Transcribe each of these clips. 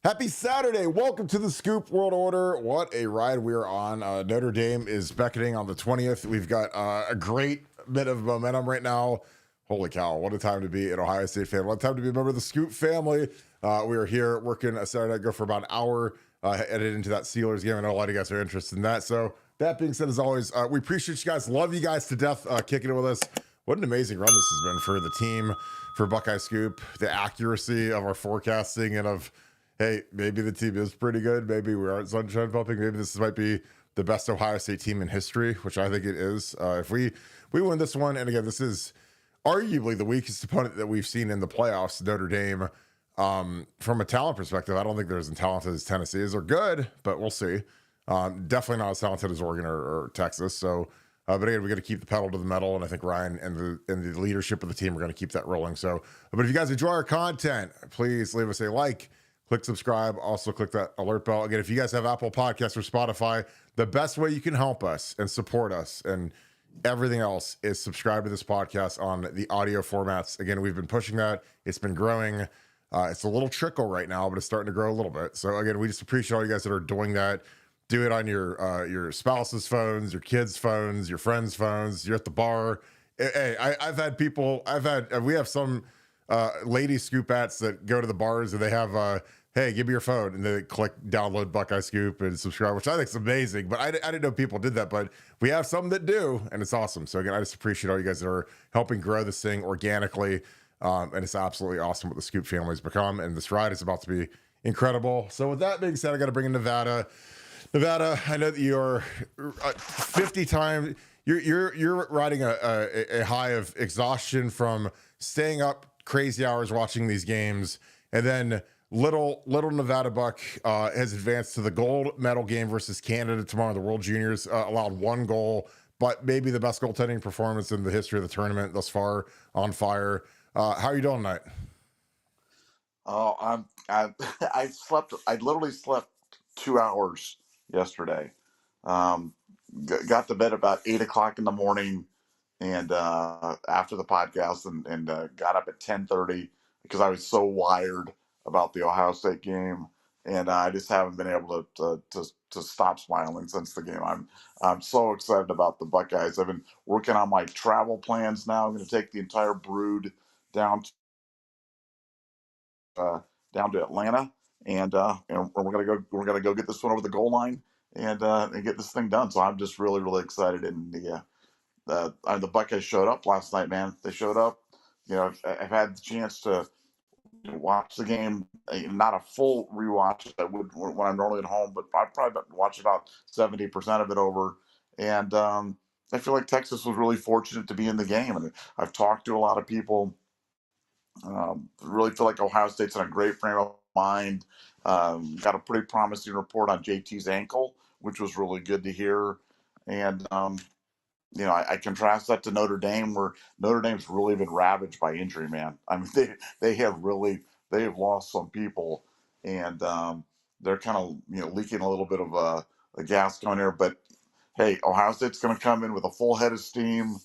Happy Saturday. Welcome to the Scoop World Order. What a ride we are on. Notre Dame is beckoning on the 20th. We've got a great bit of momentum right now. Holy cow. What a time to be an Ohio State fan. What a time to be a member of the Scoop family. We are here working a Saturday night, go for about an hour, headed into that Steelers game. I know a lot of you guys are interested in that. So that being said, as always, we appreciate you guys. Love you guys to death kicking it with us. What an amazing run this has been for the team, for Buckeye Scoop, the accuracy of our forecasting and of, hey, maybe the team is pretty good. Maybe we aren't sunshine pumping. Maybe this might be the best Ohio State team in history, which I think it is. If we win this one, and again, this is arguably the weakest opponent that we've seen in the playoffs, Notre Dame. From a talent perspective, I don't think they're as talented as Tennessee is. They're good, but we'll see. Definitely not as talented as Oregon or Texas. So, but again, we got to keep the pedal to the metal, and I think Ryan and the leadership of the team are going to keep that rolling. So, but if you guys enjoy our content, please leave us a like. Click subscribe. Also, click that alert bell. Again, if you guys have Apple Podcasts or Spotify, the best way you can help us and support us and everything else is subscribe to this podcast on the audio formats. Again, we've been pushing that. It's been growing. It's a little trickle right now, but it's starting to grow a little bit. So again, we just appreciate all you guys that are doing that. Do it on your spouse's phones, your kids' phones, your friends' phones. You're at the bar. Hey, we have some lady scoopats that go to the bars and they have hey, give me your phone, and they click download Buckeye Scoop and subscribe, which I think is amazing. But I didn't know people did that, but we have some that do, and it's awesome. So again, I just appreciate all you guys that are helping grow this thing organically, and it's absolutely awesome what the Scoop family has become, and this ride is about to be incredible. So with that being said, I got to bring in Nevada. Nevada, I know that you're 50 times. You're riding a high of exhaustion from staying up crazy hours watching these games, and then little Nevadabuck has advanced to the gold medal game versus Canada tomorrow in the World Juniors. Allowed one goal, but maybe the best goaltending performance in the history of the tournament thus far. On fire. How are you doing tonight? Oh, I slept. I literally slept 2 hours yesterday. Um, got to bed about 8 o'clock in the morning, and after the podcast, and got up at 10:30 because I was so wired about the Ohio State game, and I just haven't been able to stop smiling since the game. I'm so excited about the Buckeyes. I've been working on my travel plans now. I'm going to take the entire brood down uh, down to Atlanta, and we're gonna go get this one over the goal line and get this thing done. So I'm just really excited. And the Buckeyes showed up last night, man. They showed up. I've had the chance to watch the game, not a full rewatch as I would when I'm normally at home, but I probably watched about 70% of it over. And I feel like Texas was really fortunate to be in the game. And I've talked to a lot of people. Really feel like Ohio State's in a great frame of mind. Got a pretty promising report on JT's ankle, which was really good to hear. And I contrast that to Notre Dame, where Notre Dame's really been ravaged by injury, man. I mean, they have lost some people, and they're kind of leaking a little bit of a gas going there. But hey, Ohio State's going to come in with a full head of steam.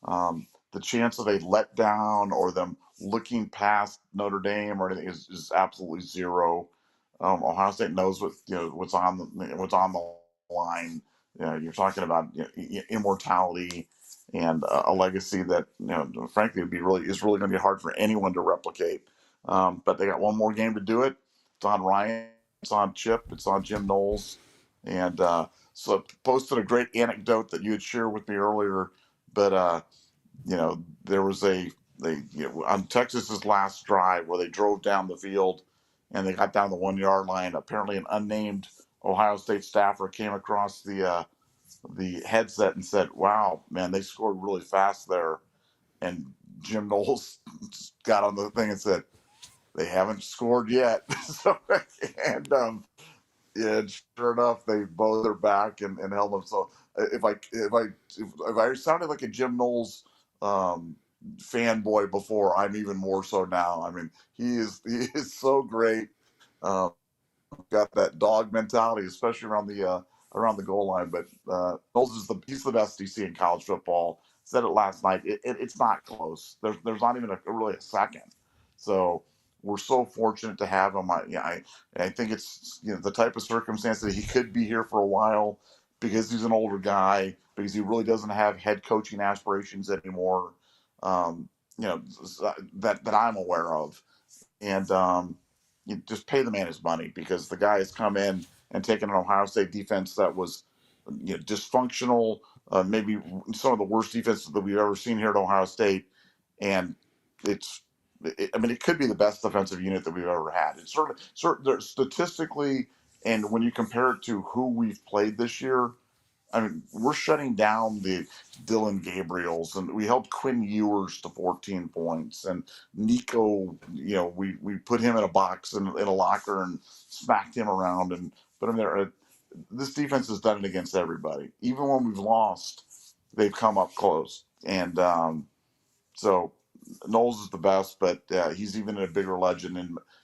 The chance of a letdown or them looking past Notre Dame or anything is absolutely zero. Ohio State knows what's on the line. You're talking about immortality and a legacy that frankly is really going to be hard for anyone to replicate. But they got one more game to do it. It's on Ryan. It's on Chip. It's on Jim Knowles. And so posted a great anecdote that you had shared with me earlier. But there was on Texas's last drive where they drove down the field and they got down the 1 yard line. Apparently, an unnamed Ohio State staffer came across the headset and said, "Wow, man, they scored really fast there." And Jim Knowles got on the thing and said, "They haven't scored yet." So, yeah, sure enough, they both are back and held them. So if I sounded like a Jim Knowles fanboy before, I'm even more so now. I mean, he is so great. Um, got that dog mentality, especially around the goal line. But Knowles he's the best DC in college football. Said it last night. It's not close. There's not even really a second. So we're so fortunate to have him. I think it's the type of circumstance that he could be here for a while because he's an older guy, because he really doesn't have head coaching aspirations anymore. Um, that I'm aware of, and you just pay the man his money, because the guy has come in and taken an Ohio State defense that was dysfunctional, maybe some of the worst defenses that we've ever seen here at Ohio State, and it could be the best defensive unit that we've ever had. It's sort of statistically, and when you compare it to who we've played this year, I mean, we're shutting down the Dylan Gabriels, and we held Quinn Ewers to 14 points. And Nico, we put him in a box in a locker and smacked him around and put him there. This defense has done it against everybody. Even when we've lost, they've come up close. And so Knowles is the best, but he's even a bigger legend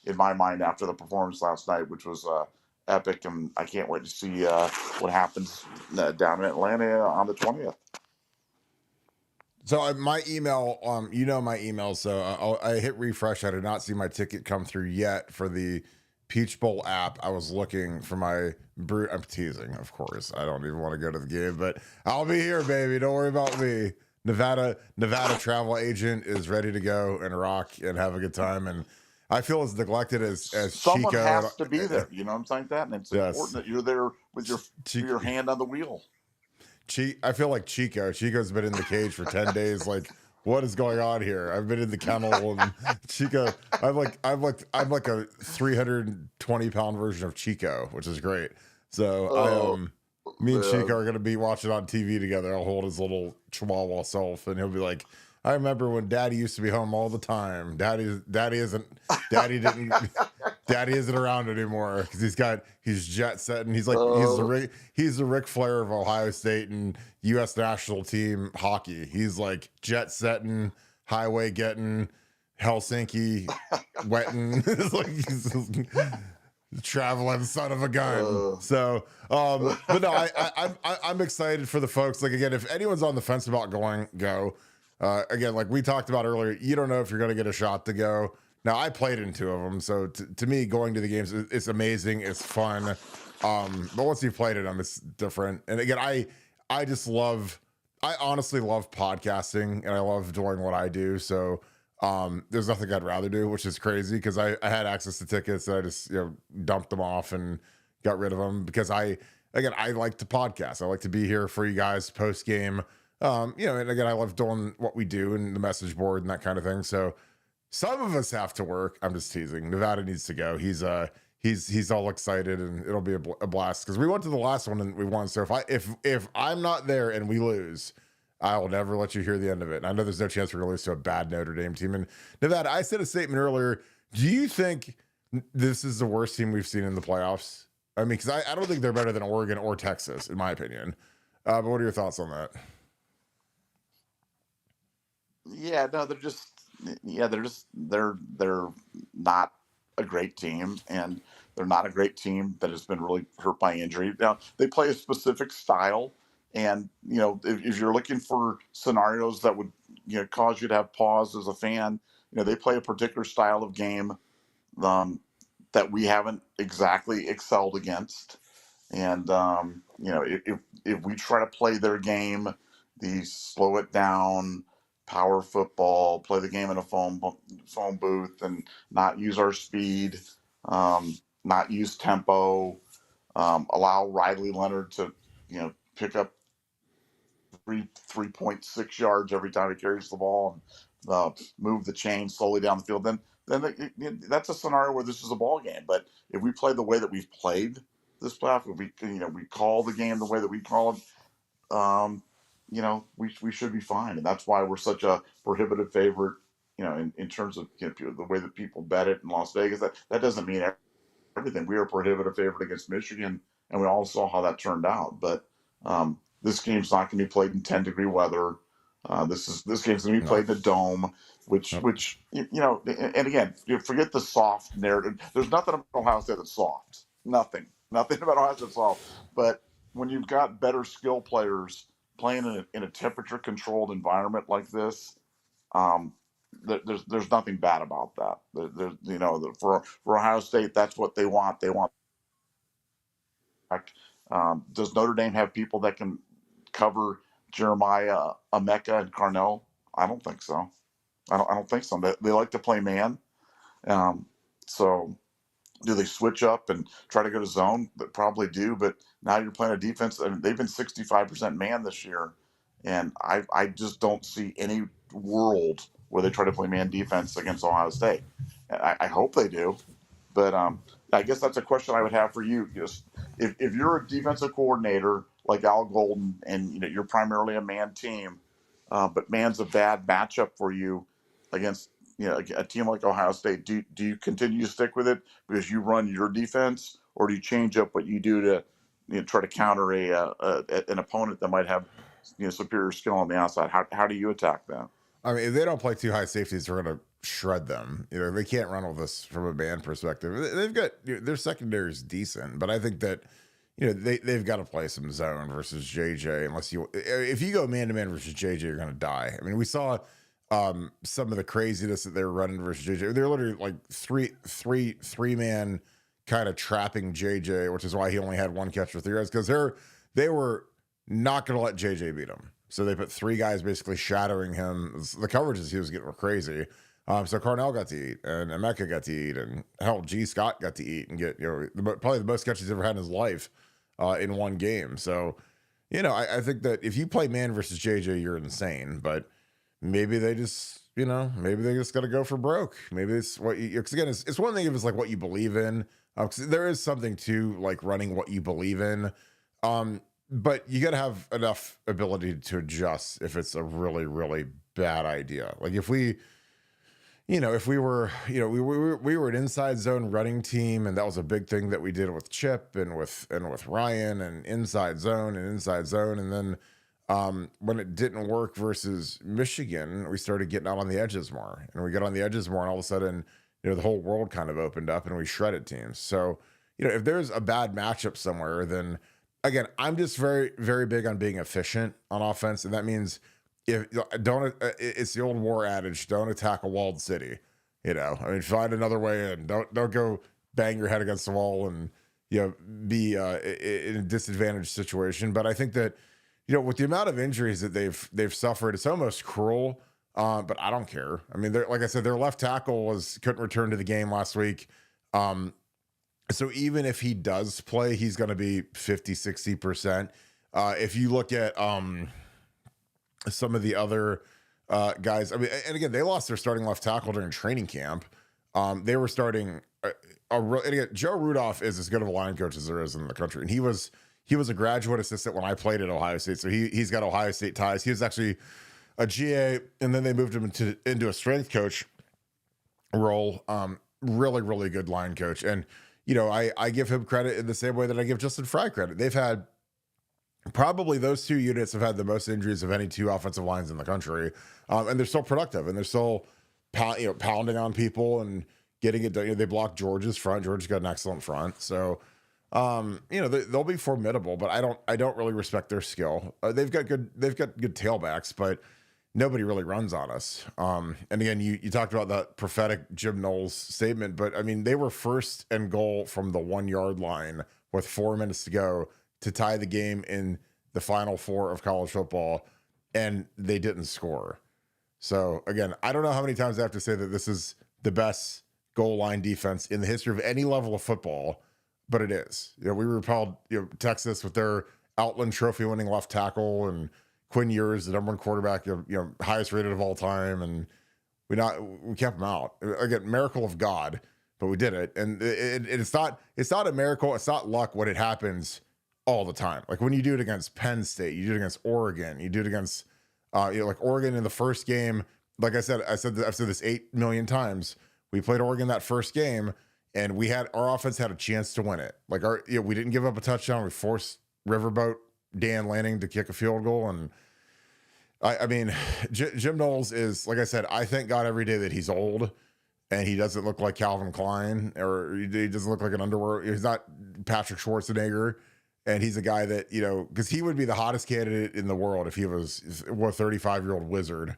in my mind after the performance last night, which was epic, and I can't wait to see what happens down in Atlanta on the 20th. So my email, my email. So I hit refresh. I did not see my ticket come through yet for the Peach Bowl app. I was looking for my brew. I'm teasing, of course. I don't even want to go to the game, but I'll be here, baby. Don't worry about me. Nevada travel agent is ready to go and rock and have a good time. And I feel as neglected as someone Chico has to be there. You know what I'm saying? That, and it's important that you're there with your hand on the wheel. I feel like Chico's been in the cage for 10 days. Like, what is going on here? I've been in the kennel, and Chico, I'm like a 320-pound version of Chico, which is great. So me and Chico are gonna be watching on TV together. I'll hold his little chihuahua self, and he'll be like, I remember when Daddy used to be home all the time. Daddy isn't around anymore because he's jet setting. He's like he's the Ric Flair of Ohio State and U.S. national team hockey. He's like jet setting, highway getting, Helsinki wetting. It's like he's traveling son of a gun. So, but no, I'm excited for the folks. Like, again, if anyone's on the fence about go. Again, like we talked about earlier, you don't know if you're going to get a shot to go. Now, I played in 2 of them, so to me, going to the games, it's amazing, it's fun. But once you've played it, it's different. And again, I honestly love podcasting, and I love doing what I do. So there's nothing I'd rather do, which is crazy because I had access to tickets, and I just dumped them off and got rid of them because I like to podcast. I like to be here for you guys post game. And again, I love doing what we do and the message board and that kind of thing. So some of us have to work. I'm just teasing. Nevada needs to go. He's all excited, and it'll be a blast because we went to the last one and we won. So if I'm not there and we lose, I will never let you hear the end of it. And I know there's no chance we're going to lose to a bad Notre Dame team. And Nevada, I said a statement earlier. Do you think this is the worst team we've seen in the playoffs? I mean, because I don't think they're better than Oregon or Texas, in my opinion. But what are your thoughts on that? Yeah, no, they're not a great team, and they're not a great team that has been really hurt by injury. Now, they play a specific style, and if you're looking for scenarios that would cause you to have pause as a fan, they play a particular style of game that we haven't exactly excelled against. And if we try to play their game, the slow it down, power football, play the game in a phone booth, and not use our speed, not use tempo, allow Riley Leonard to pick up 3.6 yards every time he carries the ball, and move the chain slowly down the field, then that's a scenario where this is a ball game. But if we play the way that we've played this playoff, if we call the game the way that we call it, we should be fine. And that's why we're such a prohibitive favorite, in terms of the way that people bet it in Las Vegas. That doesn't mean everything. We are a prohibitive favorite against Michigan, and we all saw how that turned out. But this game's not going to be played in 10-degree weather. This game's going to be played in a dome, which and again, forget the soft narrative. There's nothing about Ohio State that's soft. Nothing about Ohio State that's soft. But when you've got better skill players playing in a temperature-controlled environment like this, there's nothing bad about that. For Ohio State, that's what they want. They want. Does Notre Dame have people that can cover Jeremiah, Emeka, and Carnell? I don't think so. I don't think so. They like to play man. Um, so do they switch up and try to go to zone? They probably do, but now you're playing a defense. I mean, they've been 65% man this year, and I just don't see any world where they try to play man defense against Ohio State. I hope they do, but I guess that's a question I would have for you. Just if you're a defensive coordinator like Al Golden, and you're primarily a man team, but man's a bad matchup for you against a team like Ohio State. Do you continue to stick with it because you run your defense, or do you change up what you do to try to counter an opponent that might have superior skill on the outside? How do you attack that? I mean, if they don't play two high safeties, we're going to shred them. They can't run all this from a man perspective. They've got their secondary is decent, but I think that they've got to play some zone versus JJ. If you go man to man versus JJ, you're going to die. I mean, we saw some of the craziness that they were running versus JJ. They're literally like three man kind of trapping JJ, which is why he only had one catch for 3 yards, because they were not going to let JJ beat him. So they put 3 guys basically shadowing him. The coverages he was getting were crazy. So Carnell got to eat, and Emeka got to eat, and hell, G. Scott got to eat and get probably the most catches he's ever had in his life in one game. So I think that if you play man versus JJ, you're insane. But maybe they just got to go for broke. Maybe it's what because again, it's one thing if it's like what you believe in. Because there is something to like running what you believe in. But you got to have enough ability to adjust if it's a really, really bad idea. Like if we were an inside zone running team, and that was a big thing that we did with Chip and with Ryan, and inside zone. And then when it didn't work versus Michigan, we started getting out on the edges more, and we got on the edges more, and all of a sudden, the whole world kind of opened up and we shredded teams. So, if there's a bad matchup somewhere, then again, I'm just very, very big on being efficient on offense. And that means it's the old war adage, don't attack a walled city. Find another way in. Don't go bang your head against the wall and, be in a disadvantaged situation. But I think that, with the amount of injuries that they've suffered, it's almost cruel. But I don't care. I mean, like I said, their left tackle couldn't return to the game last week. So even if he does play, he's going to be 50-60%. If you look at some of the other guys, I mean, and again, they lost their starting left tackle during training camp. They were starting and again, Joe Rudolph is as good of a line coach as there is in the country, and he was a graduate assistant when I played at Ohio State, so he's got Ohio State ties. He was actually a GA, and then they moved him into a strength coach role. Really, really good line coach, and I give him credit in the same way that I give Justin Fry credit. They've had probably those 2 units have had the most injuries of any 2 offensive lines in the country. And they're still productive, and they're still pounding on people and getting it done. They blocked Georgia's front. Georgia's got an excellent front. So, they'll be formidable, but I don't really respect their skill. They've got good tailbacks, but nobody really runs on us. And again, you talked about that prophetic Jim Knowles statement, but I mean, they were first and goal from the 1 yard line with 4 minutes to go to tie the game in the Final Four of college football, and they didn't score. So again, I don't know how many times I have to say that this is the best goal line defense in the history of any level of football, but it is. We repelled Texas with their Outland Trophy winning left tackle, and Quinn Ewers, the #1 quarterback, highest rated of all time, and we kept them out. Again, miracle of God, but we did it. And it's not a miracle. It's not luck when it happens all the time. Like when you do it against Penn State, you do it against Oregon, you do it against like Oregon in the first game. Like I've said this 8 million times. We played Oregon that first game, and our offense had a chance to win it. Like we didn't give up a touchdown. We forced Riverboat Dan Lanning to kick a field goal, and I mean, Jim Knowles is, like I said, I thank God every day that he's old and he doesn't look like Calvin Klein, or he doesn't look like an underwear. He's not Patrick Schwarzenegger. And he's a guy that, because he would be the hottest candidate in the world if he was a 35-year-old wizard,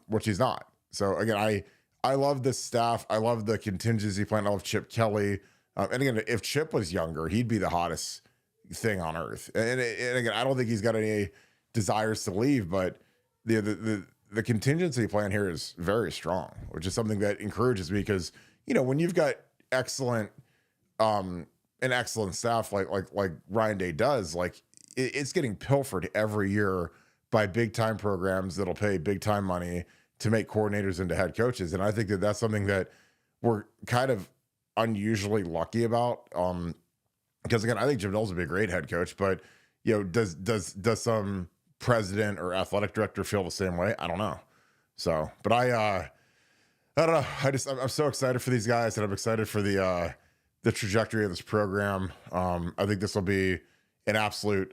which he's not. So again, I love this staff. I love the contingency plan. I love Chip Kelly. And again, if Chip was younger, he'd be the hottest thing on earth. And again, I don't think he's got any desires to leave, but the contingency plan here is very strong, which is something that encourages me because when you've got excellent an excellent staff like Ryan Day does, like it's getting pilfered every year by big time programs that'll pay big time money to make coordinators into head coaches, and I think that that's something that we're kind of unusually lucky about. Because again, I think Jim Knowles would be a great head coach, but does some president or athletic director feel the same way? I don't know. So, but I don't know. I'm so excited for these guys, and I'm excited for the trajectory of this program. I think this will be an absolute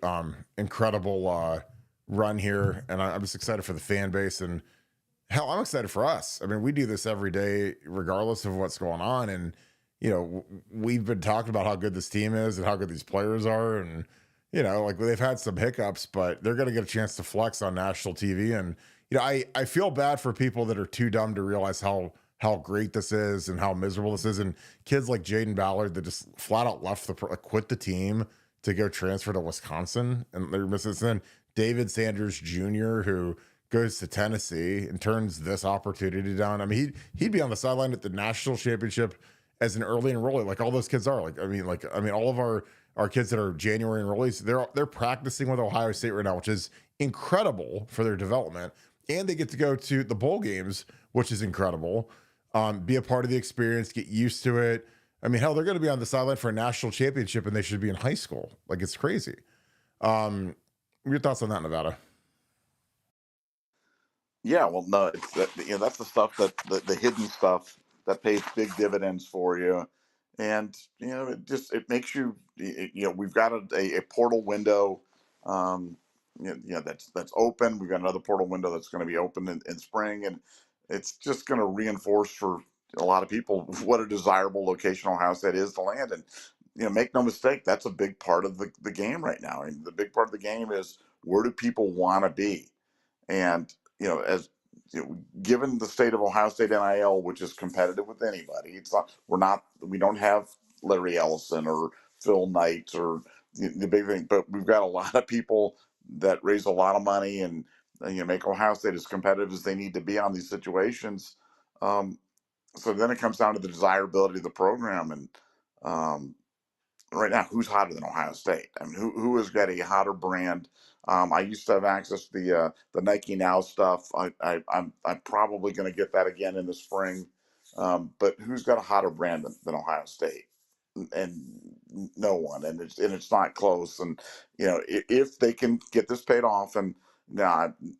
incredible run here, and I'm just excited for the fan base, and hell, I'm excited for us. I mean, we do this every day, regardless of what's going on, and we've been talking about how good this team is and how good these players are, and like they've had some hiccups, but they're going to get a chance to flex on national TV, and I feel bad for people that are too dumb to realize how great this is and how miserable this is. And kids like Jaden Ballard that just flat out quit the team to go transfer to Wisconsin. And they're missing. Then David Sanders Jr., who goes to Tennessee and turns this opportunity down. I mean, he'd be on the sideline at the national championship as an early enrollee, like all those kids are. I mean, all of our kids that are January enrollees, they're practicing with Ohio State right now, which is incredible for their development. And they get to go to the bowl games, which is incredible. Be a part of the experience, get used to it. I mean, hell, they're going to be on the sideline for a national championship and they should be in high school. Like, it's crazy. Your thoughts on that, Nevada? Yeah, well, no, it's that's the stuff that the hidden stuff that pays big dividends for you, and it makes you we've got a portal window, that's open. We've got another portal window that's going to be open in spring, and it's just going to reinforce for a lot of people what a desirable location Ohio State is to land. And make no mistake, that's a big part of the game right now. I mean, the big part of the game is where do people want to be, and as given the state of Ohio State NIL, which is competitive with anybody, it's not we don't have Larry Ellison or Phil Knight or the big thing, but we've got a lot of people that raise a lot of money and make Ohio State as competitive as they need to be on these situations. So then it comes down to the desirability of the program, and right now, who's hotter than Ohio State? I mean, who has got a hotter brand? I used to have access to the Nike Now stuff. I'm probably going to get that again in the spring. But who's got a hotter brand than Ohio State? And no one, and it's not close. And if they can get this paid off, and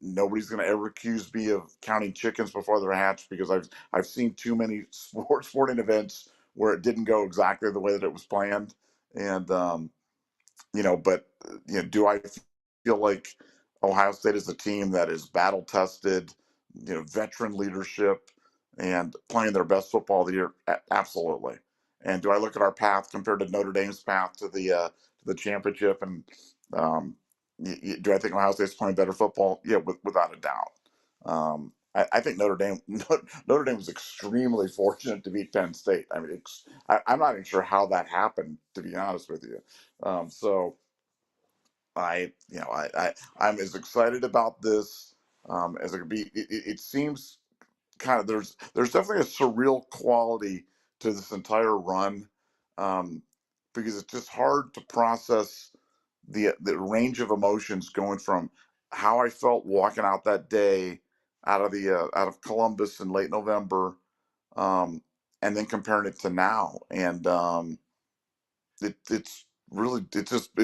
nobody's going to ever accuse me of counting chickens before they're hatched, because I've seen too many sporting events where it didn't go exactly the way that it was planned. And but do I feel like Ohio State is a team that is battle tested, veteran leadership, and playing their best football of the year? Absolutely. And do I look at our path compared to Notre Dame's path to the championship? And do I think Ohio State's playing better football? Yeah, without a doubt. I think Notre Dame was extremely fortunate to beat Penn State. I mean, I'm not even sure how that happened, to be honest with you. So I'm as excited about this as I could be. It seems kind of there's definitely a surreal quality to this entire run, because it's just hard to process the range of emotions going from how I felt walking out that day out of Columbus in late November, and then comparing it to now, and it's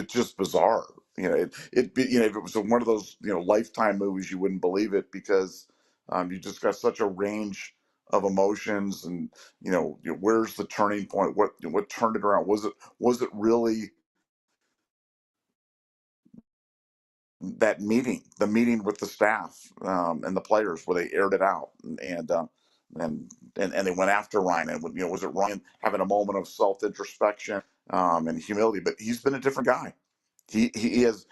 just bizarre. If it was one of those Lifetime movies, you wouldn't believe it, because you just got such a range of emotions, and where's the turning point? What turned it around? Was it really that meeting, the meeting with the staff and the players, where they aired it out, and they went after Ryan? And was it Ryan having a moment of self introspection and humility? But he's been a different guy. He has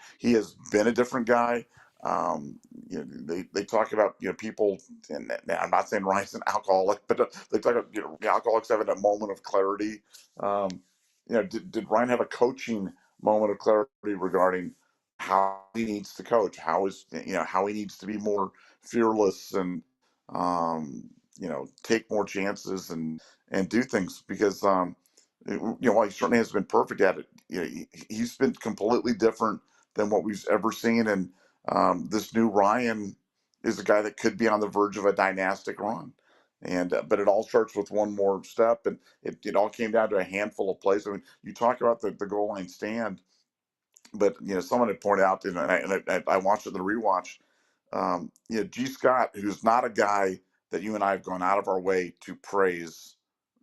been a different guy. Um, they talk about people, and I'm not saying Ryan's an alcoholic, but they talk about alcoholics having a moment of clarity. Um, did Ryan have a coaching moment of clarity regarding how he needs to coach, how he needs to be more fearless and take more chances and do things because while he certainly has been perfect at it, he's been completely different than what we've ever seen. And this new Ryan is a guy that could be on the verge of a dynastic run. And but it all starts with one more step, and it all came down to a handful of plays. I mean, you talk about the goal line stand, but someone had pointed out, I watched it in the rewatch. G. Scott, who's not a guy that you and I have gone out of our way to praise.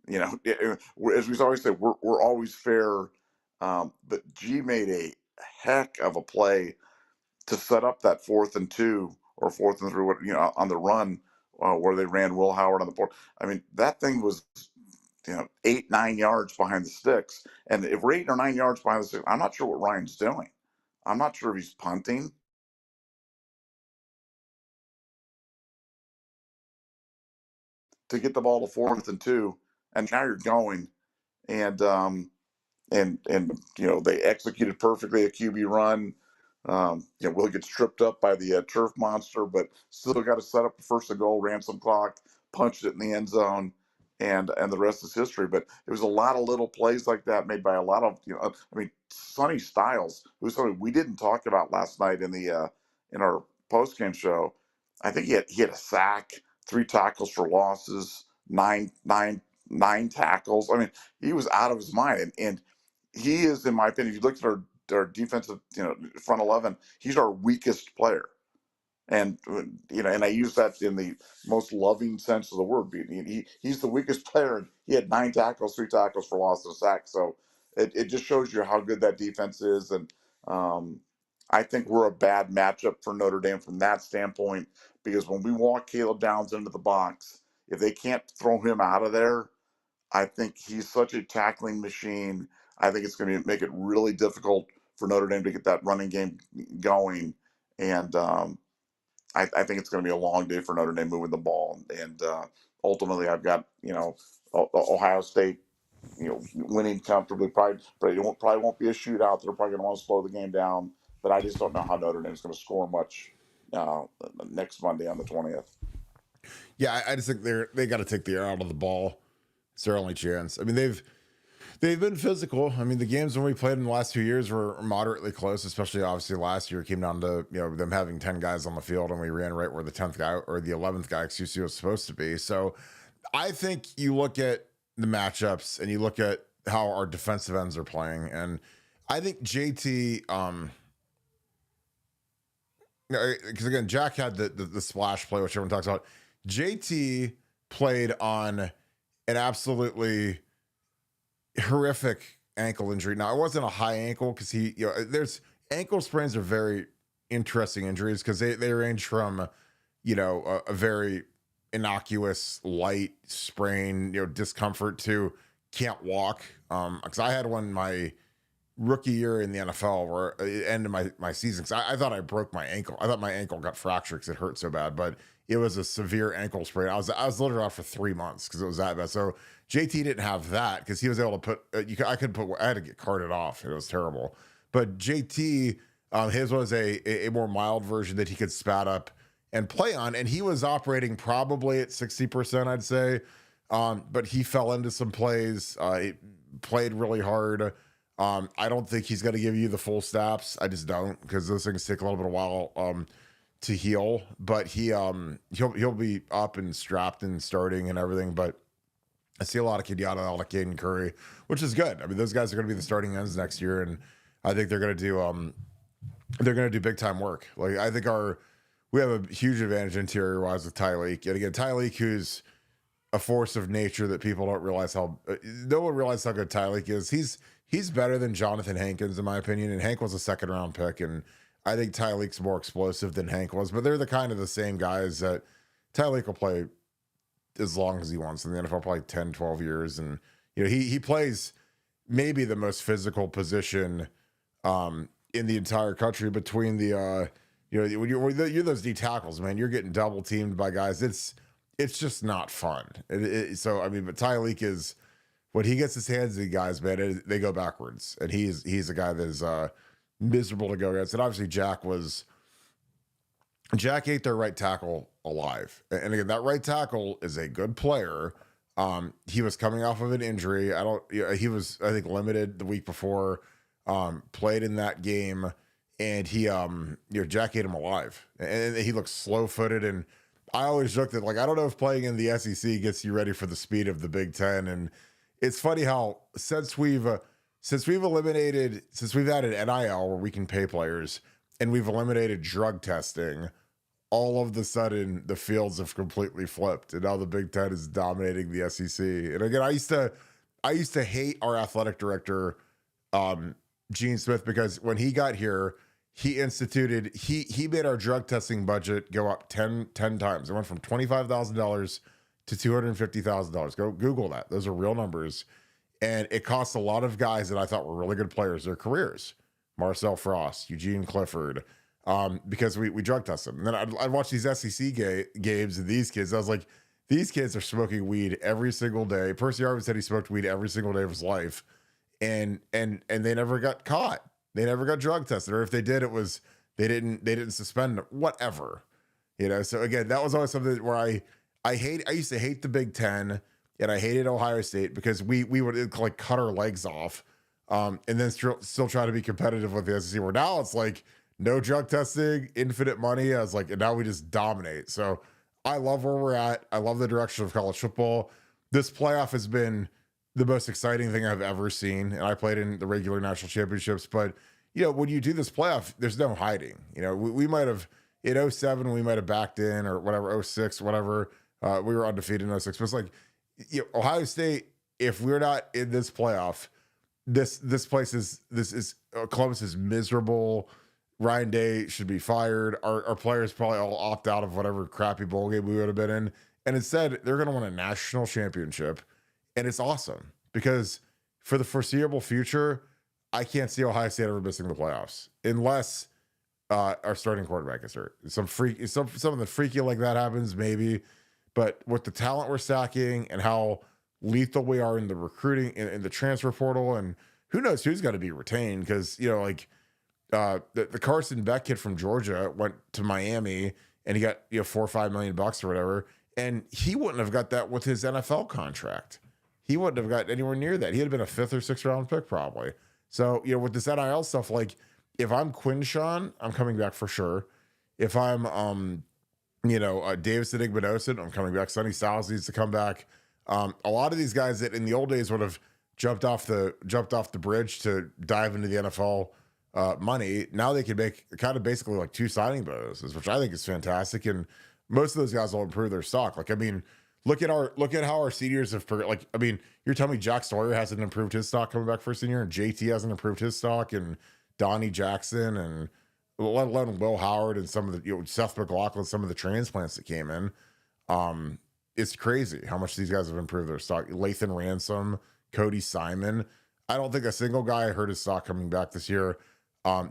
As we always say, we're always fair. But G made a heck of a play to set up that 4th and 2 or 4th and 3, on the run where they ran Will Howard on the board. I mean, that thing was 8-9 yards behind the sticks, and if we're 8 or 9 yards behind the sticks, I'm not sure what Ryan's doing. I'm not sure if he's punting to get the ball to 4th and 2, and now you're going, and they executed perfectly a QB run. Will gets tripped up by the turf monster, but still got to set up the first and goal, ran some clock, punched it in the end zone, and the rest is history. But it was a lot of little plays like that made by a lot of I mean, Sonny Styles, who's something we didn't talk about last night in our post game show. I think he had a sack, 3 tackles for losses, nine tackles. I mean, he was out of his mind, and he is, in my opinion, if you look at our defensive, front 11, he's our weakest player. And and I use that in the most loving sense of the word. He's the weakest player, and he had 9 tackles, 3 tackles for loss and a sack. So it just shows you how good that defense is. And I think we're a bad matchup for Notre Dame from that standpoint, because when we walk Caleb Downs into the box, if they can't throw him out of there, I think he's such a tackling machine. I think it's going to make it really difficult for Notre Dame to get that running game going. And I think it's going to be a long day for Notre Dame moving the ball. And ultimately, I've got Ohio State winning comfortably. Probably won't be a shootout. They're probably going to want to slow the game down. But I just don't know how Notre Dame is going to score much next Monday on the 20th. Yeah, I just think they got to take the air out of the ball. It's their only chance. I mean, they've been physical. I mean, the games when we played in the last 2 years were moderately close, especially obviously last year. It came down to them having 10 guys on the field, and we ran right where the 10th guy or the 11th guy, excuse me, was supposed to be. So I think you look at the matchups and you look at how our defensive ends are playing, and I think JT, because again, Jack had the splash play, which everyone talks about. JT played on an absolutely horrific ankle injury. Now, it wasn't a high ankle because there's ankle sprains are very interesting injuries because they range from, a very innocuous light sprain, discomfort to can't walk. Because I had one my rookie year in the NFL where it ended my season. Cause I thought I broke my ankle. I thought my ankle got fractured because it hurt so bad, but it was a severe ankle sprain. I was literally out for 3 months because it was that bad. So JT didn't have that because he was able to put. I had to get carted off. It was terrible. But JT, his was a more mild version that he could spat up and play on, and he was operating probably at 60%, I'd say. But he fell into some plays. He played really hard. I don't think he's going to give you the full snaps. I just don't, because those things take a little bit of a while to heal. But he'll be up and strapped and starting and everything. But I see a lot of Kenyatta, a lot of Caden Curry, which is good. I mean, those guys are going to be the starting ends next year, and I think they're going to do big time work. Like, I think we have a huge advantage interior wise with Tyleek, and again, Tyleek, who's a force of nature that people don't realize no one realizes how good Tyleek is. He's better than Jonathan Hankins, in my opinion. And Hank was a 2nd-round pick, and I think Tyleek's more explosive than Hank was. But they're the kind of the same guys that Tyleek will play as long as he wants in the NFL, probably 10, 12 years. And he plays maybe the most physical position in the entire country between the When you're those D tackles, man, you're getting double teamed by guys. It's just not fun. So I mean, but Tyreek is when he gets his hands in guys, man, they go backwards, and he's a guy that is miserable to go against. And obviously, Jack ate their right tackle alive. And again, that right tackle is a good player. He was coming off of an injury. He was, I think, limited the week before, played in that game, and Jack ate him alive. And he looks slow footed. And I always joked that, like, I don't know if playing in the SEC gets you ready for the speed of the Big Ten. And it's funny how since we've added NIL where we can pay players, and we've eliminated drug testing, all of the sudden the fields have completely flipped, and now the Big Ten is dominating the SEC. And again, I used to hate our athletic director, Gene Smith, because when he got here, he made our drug testing budget go up 10 times. It went from $25,000 to $250,000. Go Google that. Those are real numbers. And it cost a lot of guys that I thought were really good players their careers. Marcel Frost, Eugene Clifford, because we drug test them. And then I'd watch these SEC games and these kids. I was like, these kids are smoking weed every single day. Percy Harvin said he smoked weed every single day of his life, and they never got caught. They never got drug tested, or if they did, it was they didn't suspend them. Whatever, So again, that was always something where I used to hate the Big Ten, and I hated Ohio State because we would like cut our legs off. And then still try to be competitive with the SEC. Where now it's like no drug testing, infinite money. I was like, and now we just dominate. So I love where we're at. I love the direction of college football. This playoff has been the most exciting thing I've ever seen. And I played in the regular national championships, but when you do this playoff, there's no hiding. We might have in 07, we might have backed in or whatever, 06, whatever. We were undefeated in 06, but it's like, Ohio State, if we're not in this playoff, this is Columbus is miserable. Ryan Day should be fired. Our players probably all opt out of whatever crappy bowl game we would have been in. And instead, they're going to win a national championship. And it's awesome because for the foreseeable future, I can't see Ohio State ever missing the playoffs unless our starting quarterback is hurt. Something freaky like that happens, maybe. But with the talent we're stacking and how lethal we are in the recruiting in the transfer portal, and who knows who's going to be retained, because the Carson Beck kid from Georgia went to Miami and he got $4 or $5 million or whatever, and he wouldn't have got that with his NFL contract. He wouldn't have got anywhere near that. He'd have been a 5th or 6th round pick probably. So with this NIL stuff, like if I'm Quinshawn, I'm coming back for sure. If I'm Davidson Igbinosun, I'm coming back. Sonny Styles needs to come back. A lot of these guys that in the old days would have jumped off the bridge to dive into the NFL money, now they can make kind of basically like 2 signing bonuses, which I think is fantastic. And most of those guys will improve their stock. Like, I mean, look at how our seniors have you're telling me Jack Sawyer hasn't improved his stock coming back for a senior, and JT hasn't improved his stock, and Donnie Jackson, and let alone Will Howard and some of the Seth McLaughlin, some of the transplants that came in. It's crazy how much these guys have improved their stock. Lathan Ransom, Cody Simon. I don't think a single guy hurt his stock coming back this year.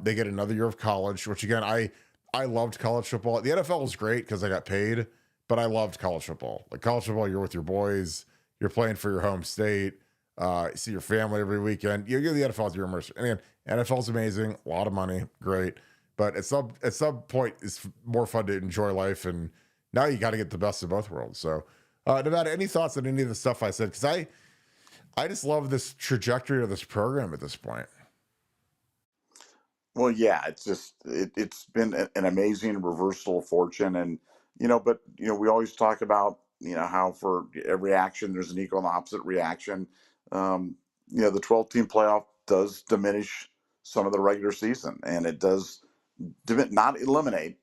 They get another year of college, which again, I loved college football. The NFL was great because I got paid, but I loved college football. Like college football, you're with your boys, you're playing for your home state, you see your family every weekend. You're the NFL with your immersion. And again, NFL's amazing, a lot of money, great. But at some point, it's more fun to enjoy life, and now you got to get the best of both worlds. So, Nevada, any thoughts on any of the stuff I said? Because I just love this trajectory of this program at this point. Well, yeah, it's been an amazing reversal of fortune, and but we always talk about how for every action there's an equal and opposite reaction. The 12-team playoff does diminish some of the regular season, and it does not eliminate,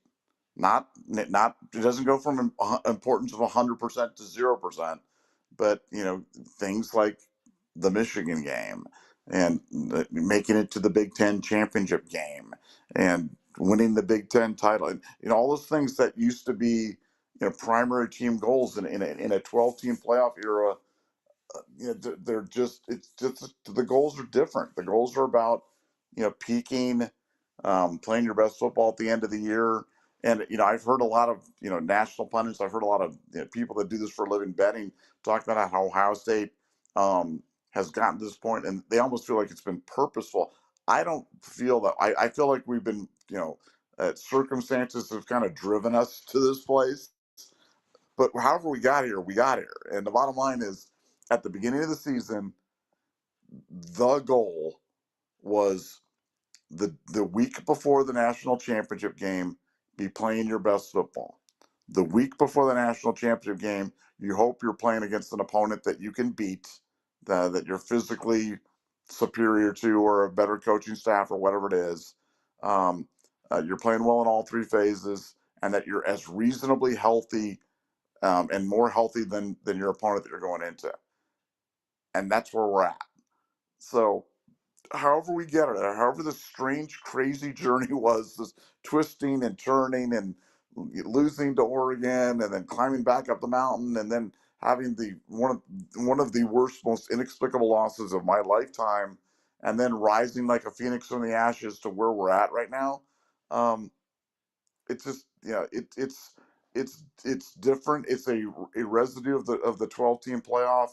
it doesn't go from importance of 100% to 0%, but things like the Michigan game and making it to the Big Ten championship game and winning the Big Ten title, and all those things that used to be primary team goals in a 12-team playoff era. The goals are different. The goals are about peaking playing your best football at the end of the year. And I've heard a lot of national pundits. I've heard a lot of people that do this for a living betting talk about how Ohio State has gotten to this point, and they almost feel like it's been purposeful. I don't feel that. I feel like we've been circumstances have kind of driven us to this place. But however we got here, we got here. And the bottom line is, at the beginning of the season, the goal was the week before the national championship game, be playing your best football. The week before the national championship game, you hope you're playing against an opponent that you can beat, that you're physically superior to, or a better coaching staff, or whatever it is. You're playing well in all three phases, and that you're as reasonably healthy and more healthy than your opponent that you're going into. And that's where we're at. So however we get it, however this strange, crazy journey was, this twisting and turning and losing to Oregon and then climbing back up the mountain and then having one of the worst, most inexplicable losses of my lifetime, and then rising like a phoenix from the ashes to where we're at right now. It's just it's different. It's a residue of the 12-team playoff.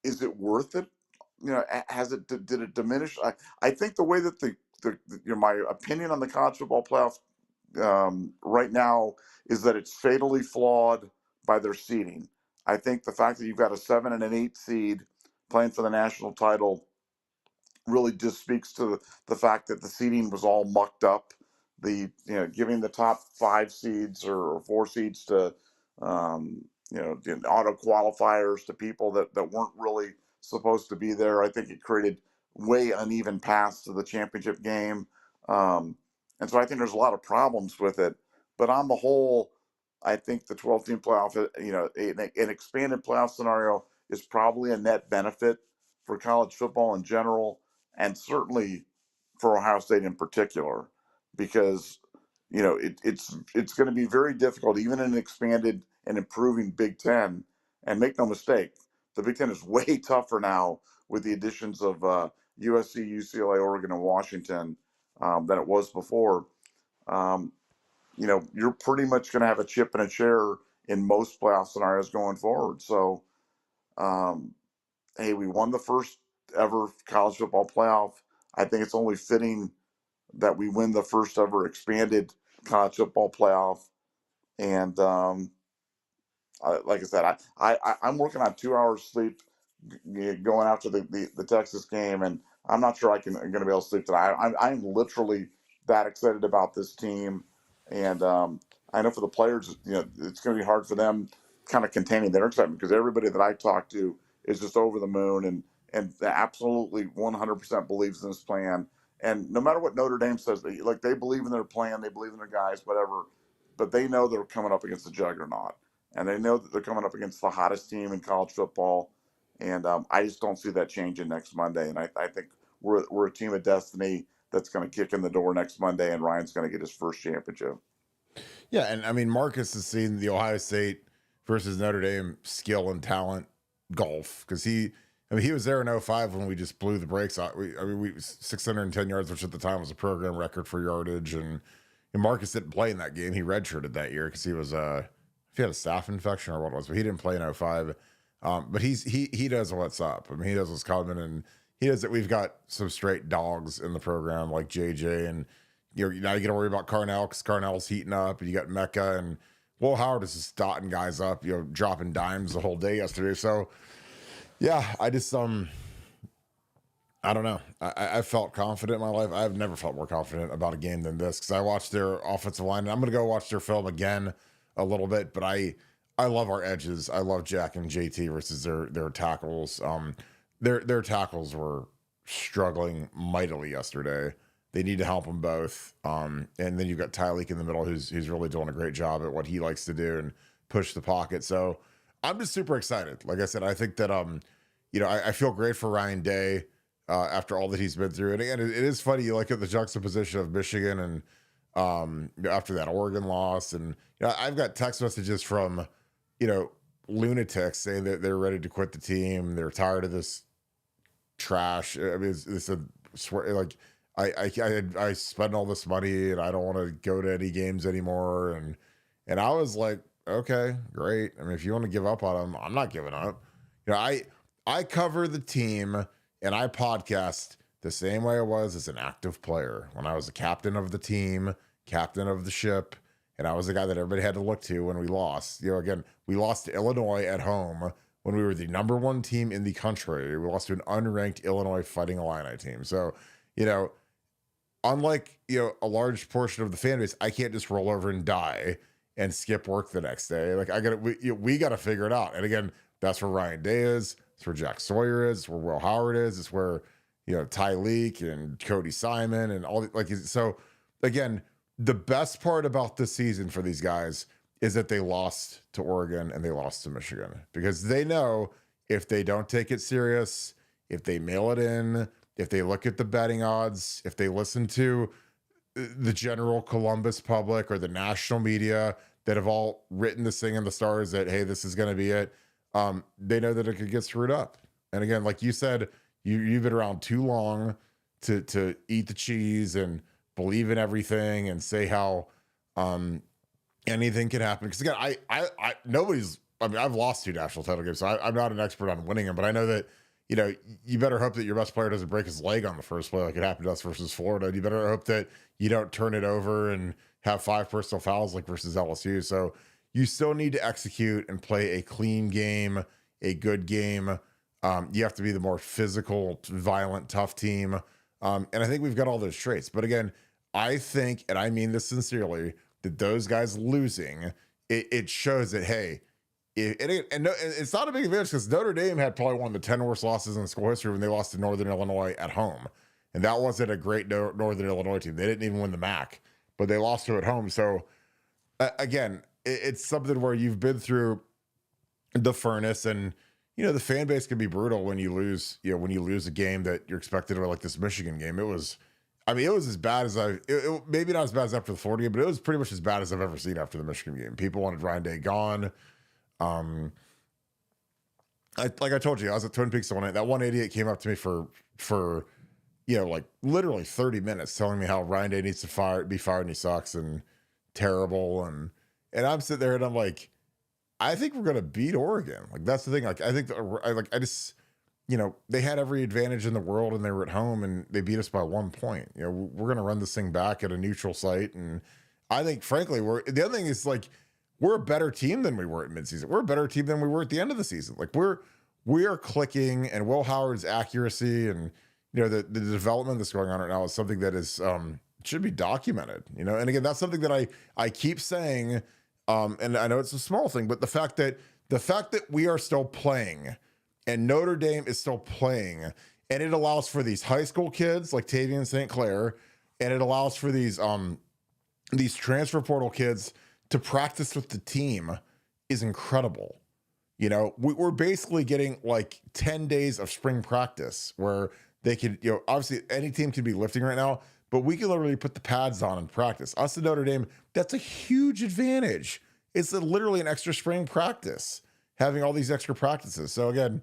Is it worth it? Has it did it diminish? I think the way that my opinion on the college football playoff right now is that it's fatally flawed by their seeding. I think the fact that you've got a 7 and an 8 seed playing for the national title really just speaks to the fact that the seeding was all mucked up. Giving the top 5 seeds or 4 seeds to auto qualifiers to people that weren't really supposed to be there. I think it created way uneven paths to the championship game, and so I think there's a lot of problems with it. But on the whole, I think the 12-team playoff, an expanded playoff scenario is probably a net benefit for college football in general, and certainly for Ohio State in particular, because it's going to be very difficult, even in an expanded and improving Big Ten. And make no mistake, the Big Ten is way tougher now with the additions of USC, UCLA, Oregon, and Washington than it was before. You're pretty much going to have a chip and a chair in most playoff scenarios going forward. So, hey, we won the first ever college football playoff. I think it's only fitting that we win the first ever expanded college football playoff. And like I said, I'm working on 2 hours sleep going after the Texas game, and I'm not sure I'm going to be able to sleep tonight. I'm literally that excited about this team, and I know for the players, it's going to be hard for them kind of containing their excitement, because everybody that I talk to is just over the moon and absolutely 100% believes in this plan. And no matter what Notre Dame says, they believe in their plan, they believe in their guys, whatever, but they know they're coming up against a juggernaut, and they know that they're coming up against the hottest team in college football. And I just don't see that changing next Monday. And I think we're a team of destiny that's going to kick in the door next Monday, and Ryan's going to get his first championship. Yeah, and I mean, Marcus has seen the Ohio State versus Notre Dame skill and talent golf, because he was there in 05 when we just blew the brakes out. We 610 yards, which at the time was a program record for yardage, and Marcus didn't play in that game. He redshirted that year because he was if he had a staph infection or what it was, but he didn't play in 05. But he does what's up. I mean, he does what's coming, and he does it. We've got some straight dogs in the program like JJ, and now you got to worry about Carnell, because Carnell's heating up, and you got Mecca, and Will Howard is just dotting guys up, dropping dimes the whole day yesterday. So yeah, I just I don't know. I felt confident in my life. I've never felt more confident about a game than this, because I watched their offensive line, and I'm going to go watch their film again a little bit, but I love our edges. I love Jack and JT versus their tackles. Their tackles were struggling mightily yesterday. They need to help them both. And then you've got Tyleek in the middle, who's really doing a great job at what he likes to do and push the pocket. So I'm just super excited. Like I said, I think that I feel great for Ryan Day after all that he's been through. And again, it is funny. You look at the juxtaposition of Michigan and after that Oregon loss, and I've got text messages from lunatics saying that they're ready to quit the team. They're tired of this trash. I mean, it's a swear, like, I spend all this money and I don't want to go to any games anymore. And I was like, okay, great. I mean, if you want to give up on them, I'm not giving up. I cover the team and I podcast the same way I was as an active player when I was the captain of the team, captain of the ship, and I was the guy that everybody had to look to when we lost. Again, we lost to Illinois at home when we were the number one team in the country. We lost to an unranked Illinois Fighting Illini team. So, unlike a large portion of the fan base, I can't just roll over and die and skip work the next day. Like we got to figure it out. And again, that's where Ryan Day is. It's where Jack Sawyer is. It's where Will Howard is. It's where Ty Leak and Cody Simon and all so. Again, the best part about this season for these guys is that they lost to Oregon and they lost to Michigan, because they know if they don't take it serious, if they mail it in, if they look at the betting odds, if they listen to the general Columbus public or the national media that have all written this thing in the stars that, hey, this is going to be it, they know that it could get screwed up. And again, like you said, you've been around too long to eat the cheese and believe in everything and say how anything can happen. Because again, I've lost 2 national title games, so I'm not an expert on winning them, but I know that you better hope that your best player doesn't break his leg on the first play like it happened to us versus Florida. You better hope that you don't turn it over and have 5 personal fouls like versus LSU. So you still need to execute and play a clean game, a good game. You have to be the more physical, violent, tough team. And I think we've got all those traits. But again, I think, and I mean this sincerely, that those guys losing, it shows that, hey, it's not a big advantage, because Notre Dame had probably one of the 10 worst losses in school history when they lost to Northern Illinois at home. And that wasn't a great Northern Illinois team. They didn't even win the MAC, but they lost to it at home. So again, it's something where you've been through the furnace, and the fan base can be brutal when you lose, when you lose a game that you're expected to, like this Michigan game. It was as bad as maybe not as bad as after the Florida game, but it was pretty much as bad as I've ever seen after the Michigan game. People wanted Ryan Day gone. Like I told you, I was at Twin Peaks one night. That one idiot came up to me for like literally 30 minutes telling me how Ryan Day needs to be fired and he sucks and terrible. And I'm sitting there and I'm like, I think we're going to beat Oregon. Like, that's the thing. Like, I think they had every advantage in the world and they were at home and they beat us by 1 point. We're going to run this thing back at a neutral site. And I think, frankly, the other thing is, like, we're a better team than we were at midseason. We're a better team than we were at the end of the season. Like, we are clicking, and Will Howard's accuracy and, the development that's going on right now is something that is, should be documented, and again, that's something that I keep saying. And I know it's a small thing, but the fact that we are still playing and Notre Dame is still playing, and it allows for these high school kids like Tavian St. Clair, and it allows for these transfer portal kids to practice with the team is incredible. We're basically getting like 10 days of spring practice where they could, obviously any team could be lifting right now, but we can literally put the pads on and practice. Us at Notre Dame, that's a huge advantage. It's literally an extra spring practice, having all these extra practices. So again,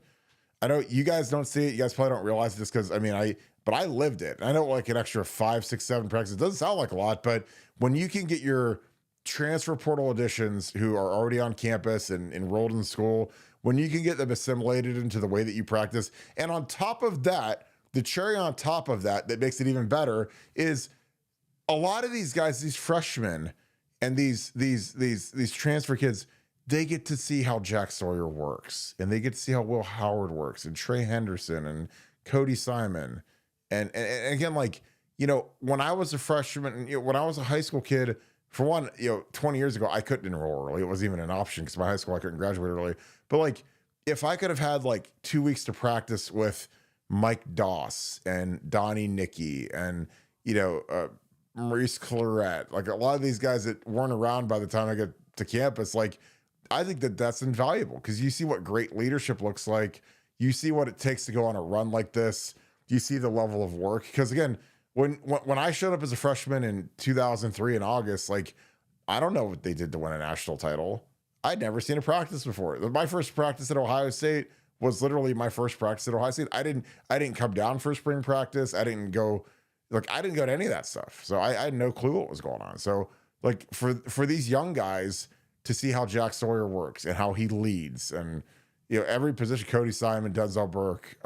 I know you guys don't see it. You guys probably don't realize this because, but I lived it. I know, like, an extra 5, 6, 7 practices. It doesn't sound like a lot, but when you can get your transfer portal additions who are already on campus and enrolled in school, when you can get them assimilated into the way that you practice, and on top of that, the cherry on top of that makes it even better is a lot of these guys, these freshmen and these transfer kids, they get to see how Jack Sawyer works, and they get to see how Will Howard works, and Trey Henderson and Cody Simon. And again, like, when I was a freshman, when I was a high school kid, for one, 20 years ago, I couldn't enroll early. It wasn't even an option because my high school, I couldn't graduate early. But like, if I could have had like 2 weeks to practice with Mike Doss and Donnie Nicky and, Maurice Claret, like a lot of these guys that weren't around by the time I get to campus, like, I think that that's invaluable because you see what great leadership looks like. You see what it takes to go on a run like this. You see the level of work. Because again, when I showed up as a freshman in 2003 in August, like, I don't know what they did to win a national title. I'd never seen a practice before. My first practice at Ohio State was literally my first practice at Ohio State. I didn't come down for spring practice. I didn't go Like I didn't go to any of that stuff, so I had no clue what was going on. So like for these young guys to see how Jack Sawyer works and how he leads, and every position, Cody Simon, Denzel Burke.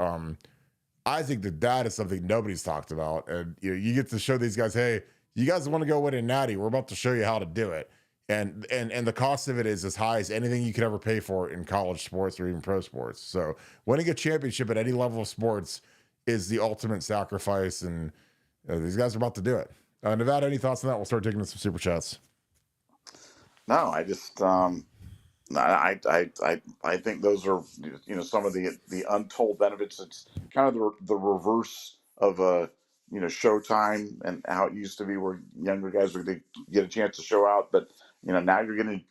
I think that is something nobody's talked about, and you get to show these guys, hey, you guys want to go win a natty? We're about to show you how to do it, and the cost of it is as high as anything you could ever pay for in college sports or even pro sports. So winning a championship at any level of sports is the ultimate sacrifice, and these guys are about to do it. Nevada, any thoughts on that? We'll start taking some super chats. No, I just I think those are some of the untold benefits. It's kind of the reverse of Showtime and how it used to be, where younger guys would get a chance to show out, but now you're getting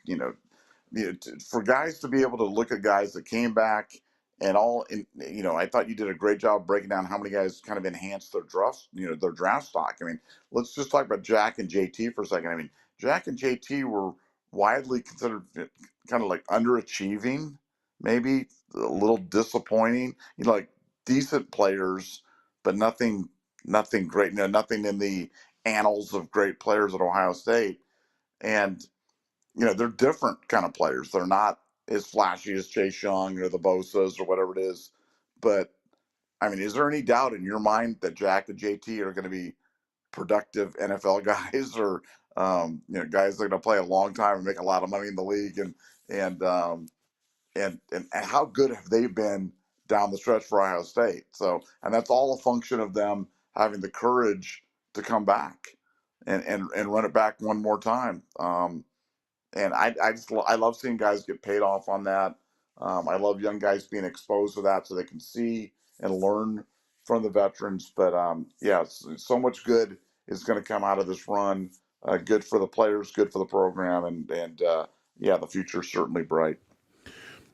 for guys to be able to look at guys that came back and all. I thought you did a great job breaking down how many guys kind of enhanced their draft stock. I mean, let's just talk about Jack and JT for a second. I mean, Jack and JT were widely considered kind of like underachieving, maybe a little disappointing, like decent players, but nothing great, nothing in the annals of great players at Ohio State. And they're different kind of players. They're not as flashy as Chase Young or the Bosa's or whatever it is. But I mean, is there any doubt in your mind that Jack and JT are going to be productive NFL guys, or guys that are going to play a long time and make a lot of money in the league? And how good have they been down the stretch for Ohio State? So, and that's all a function of them having the courage to come back and run it back one more time. And I love seeing guys get paid off on that. I love young guys being exposed to that so they can see and learn from the veterans. But so much good is going to come out of this run. Good for the players, good for the program, and the future's certainly bright.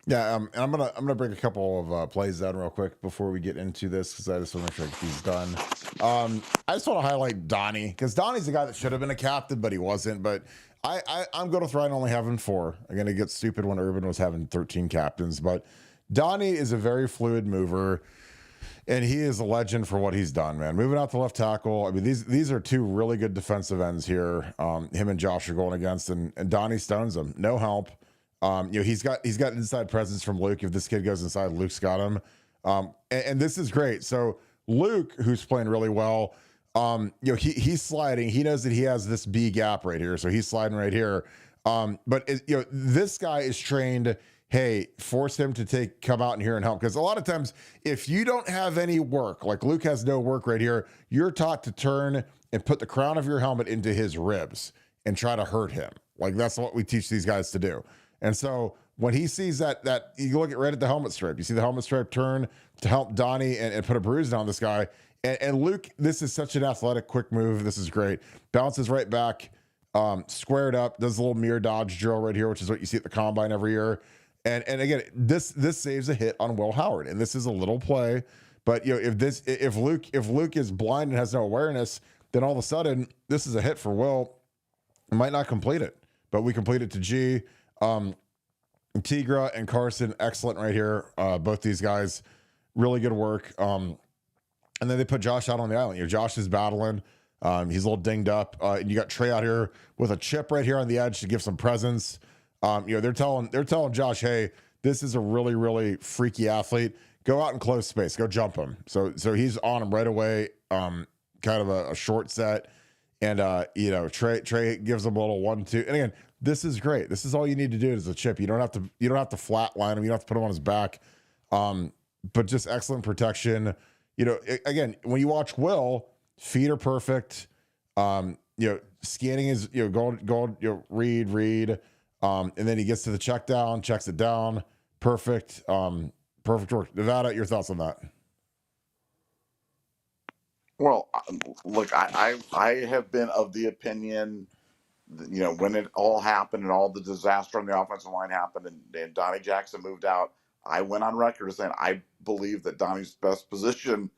Yeah, and I'm gonna bring a couple of plays down real quick before we get into this, because I just want to make sure he's done. I just want to highlight Donnie, because Donnie's the guy that should have been a captain, but he wasn't. But I'm going with Ryan only having 4. I'm gonna get stupid when Urban was having 13 captains, but Donnie is a very fluid mover, and he is a legend for what he's done, man. Moving out to left tackle. I mean, these are 2 really good defensive ends here. Him and Josh are going against, and Donnie stones them. No help. He's got inside presence from Luke. If this kid goes inside, Luke's got him. And this is great. So Luke, who's playing really well, he's sliding. He knows that he has this B gap right here, so he's sliding right here. But this guy is trained. Hey, force him to come out in here and help, because a lot of times if you don't have any work, like Luke has no work right here, you're taught to turn and put the crown of your helmet into his ribs and try to hurt him. Like that's what we teach these guys to do. And so when he sees that you look right at the helmet stripe, you see the helmet stripe turn to help Donnie and put a bruise down this guy. And Luke, this is such an athletic, quick move. This is great. Bounces right back, squared up, does a little mirror dodge drill right here, which is what you see at the combine every year. And again, this saves a hit on Will Howard. And this is a little play, but if Luke is blind and has no awareness, then all of a sudden this is a hit for Will. He might not complete it, but we complete it to G. Tigra and Carson, excellent right here. Both these guys, really good work. And then they put Josh out on the island. Josh is battling. He's a little dinged up. And you got Trey out here with a chip right here on the edge to give some presence. They're telling Josh, hey, this is a really, really freaky athlete. Go out in close space. Go jump him. So he's on him right away. Kind of a short set. And Trey gives him a little 1-2. And again, this is great. This is all you need to do is a chip. You don't have to flatline him. You don't have to put him on his back. But just excellent protection. Again, when you watch Will, feet are perfect. Scanning is go read. And then he gets to the check down, checks it down. Perfect. Perfect work. Nevada, your thoughts on that? Well, look, I have been of the opinion, when it all happened and all the disaster on the offensive line happened and Donnie Jackson moved out, I went on record as saying I believe that Donnie's best position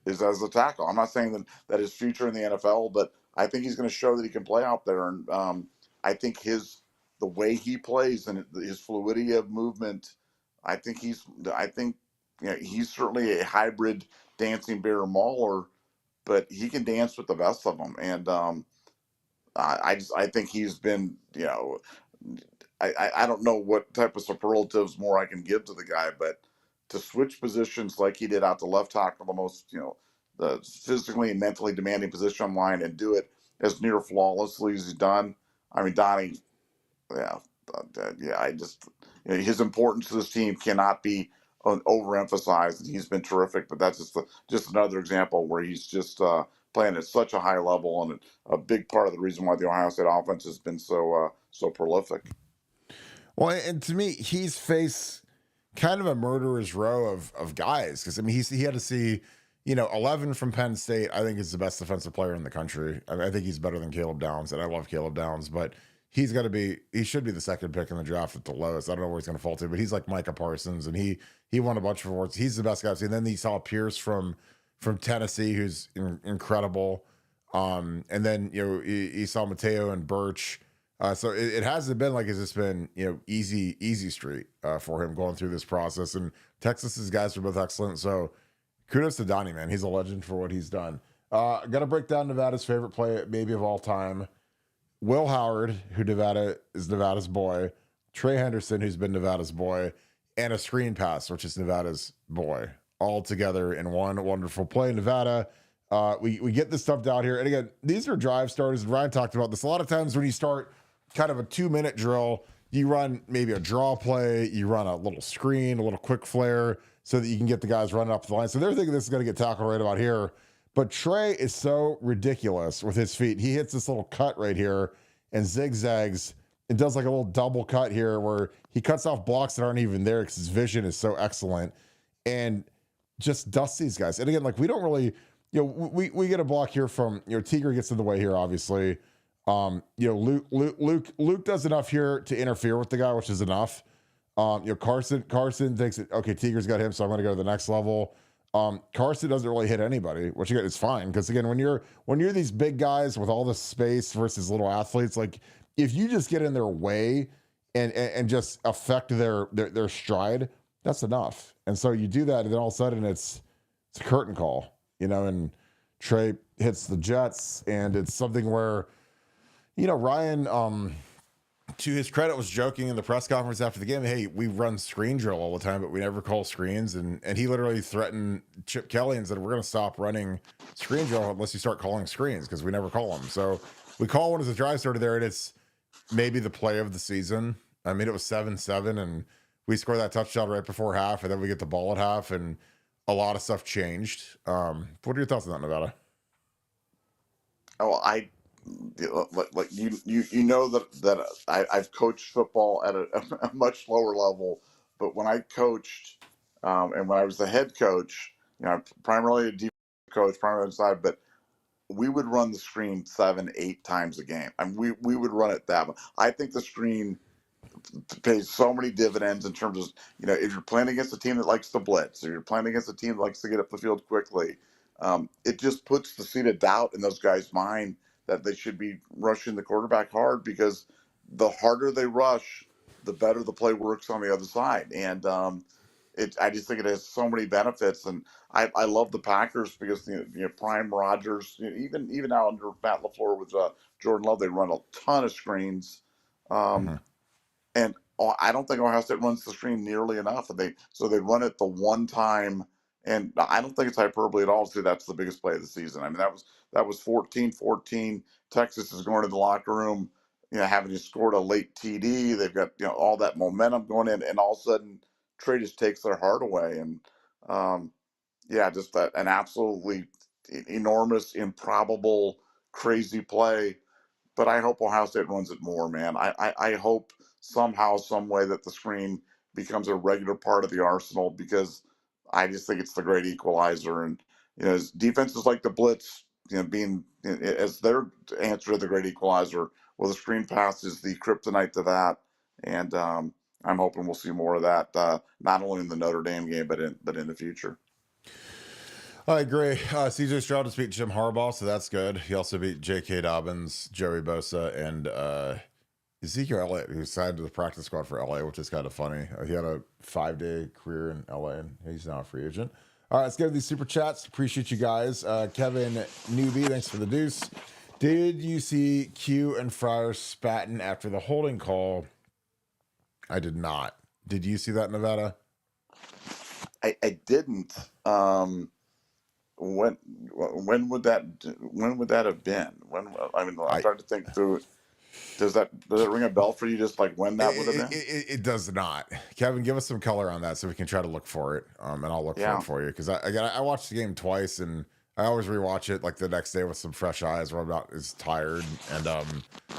is as a tackle. I'm not saying that his future in the NFL, but I think he's going to show that he can play out there. And I think the way he plays and his fluidity of movement, I think he's certainly a hybrid Dancing Bear Mauler but he can dance with the best of them. And I think he's been, I don't know what type of superlatives more I can give to the guy, but to switch positions like he did out to left tackle, the most, the physically and mentally demanding position on line, and do it as near flawlessly as he's done. I mean, Donnie, yeah, yeah. I just, his importance to this team cannot be overemphasized. He's been terrific, but that's just another example where he's just playing at such a high level, and a big part of the reason why the Ohio State offense has been so prolific. Well, and to me, he's faced kind of a murderer's row of guys, because I mean he had to see 11 from Penn State. I think is the best defensive player in the country. I think he's better than Caleb Downs, and I love Caleb Downs, but he should be the second pick in the draft at the lowest. I don't know where he's going to fall to, but he's like Micah Parsons, and he won a bunch of awards. He's the best guy I've seen. Then he saw Pierce from Tennessee, who's incredible. And then he saw Mateo and Birch. So it hasn't been like it's just been easy street for him going through this process. And Texas's guys are both excellent. So kudos to Donnie, man. He's a legend for what he's done. Got to break down Nevada's favorite play maybe of all time. Will Howard, who is Nevada's boy, Trey Henderson, who's been Nevada's boy, and a screen pass, which is Nevada's boy, all together in one wonderful play. Nevada, we get this stuff down here. And again, these are drive starters. And Ryan talked about this. A lot of times when you start kind of a 2-minute drill, you run maybe a draw play, you run a little screen, a little quick flare, so that you can get the guys running up the line. So they're thinking this is going to get tackled right about here. But Trey is so ridiculous with his feet. He hits this little cut right here and zigzags. It does like a little double cut here where he cuts off blocks that aren't even there because his vision is so excellent, and just dusts these guys. And again, like we don't really, we get a block here from, Tigre gets in the way here, obviously. Luke does enough here to interfere with the guy, which is enough. Carson thinks that, okay, Tigre's got him, so I'm going to go to the next level. Carson doesn't really hit anybody, which again is fine, because again, when you're these big guys with all this space versus little athletes, like if you just get in their way and just affect their stride, that's enough. And so you do that, and then all of a sudden it's a curtain call, and Trey hits the Jets, and it's something where Ryan, to his credit, was joking in the press conference after the game, hey, we run screen drill all the time, but we never call screens. And he literally threatened Chip Kelly and said, we're going to stop running screen drill unless you start calling screens, because we never call them. So we call one as a drive starter there, and it's maybe the play of the season. I mean, it was 7-7, and we scored that touchdown right before half, and then we get the ball at half, and a lot of stuff changed. What are your thoughts on that, Nevada? Oh, like that I've coached football at a much lower level, but when I coached and when I was the head coach, primarily a defensive coach, primarily inside, but we would run the screen 7-8 times a game. I mean, we would run it that much. I think the screen pays so many dividends in terms of, if you're playing against a team that likes to blitz, or you're playing against a team that likes to get up the field quickly, it just puts the seed of doubt in those guys' mind that they should be rushing the quarterback hard, because the harder they rush, the better the play works on the other side. And I just think it has so many benefits. And I love the Packers because Prime Rodgers, even now under Matt LaFleur with Jordan Love, they run a ton of screens. And I don't think Ohio State runs the screen nearly enough. They run it the one time, and I don't think it's hyperbole at all to say that's the biggest play of the season. I mean, that was 14-14. Texas is going to the locker room, having just scored a late TD. They've got all that momentum going in, and all of a sudden Trey just takes their heart away. And just an absolutely enormous, improbable, crazy play. But I hope Ohio State runs it more, man. I hope somehow, some way that the screen becomes a regular part of the arsenal, because I just think it's the great equalizer. And defenses like the blitz, being as their answer to the great equalizer. Well, the screen pass is the kryptonite to that, and I'm hoping we'll see more of that, not only in the Notre Dame game, but in the future. I agree. CJ Stroud just beat Jim Harbaugh, so that's good. He also beat J.K. Dobbins, Joey Bosa, and Ezekiel Elliott, who signed to the practice squad for LA, which is kind of funny. He had a 5-day career in LA, and he's now a free agent. All right, let's go to these super chats. Appreciate you guys. Kevin Newbie, thanks for the deuce. Did you see Q and Fryer spatting after the holding call? I did not. Did you see that, Nevada? I didn't. When would that have been? I'm trying to think through. Does it ring a bell for you? Just like when that would have been? It does not. Kevin, give us some color on that so we can try to look for it. And I'll look for it for you because I watched the game twice and I always rewatch it like the next day with some fresh eyes where I'm not as tired. And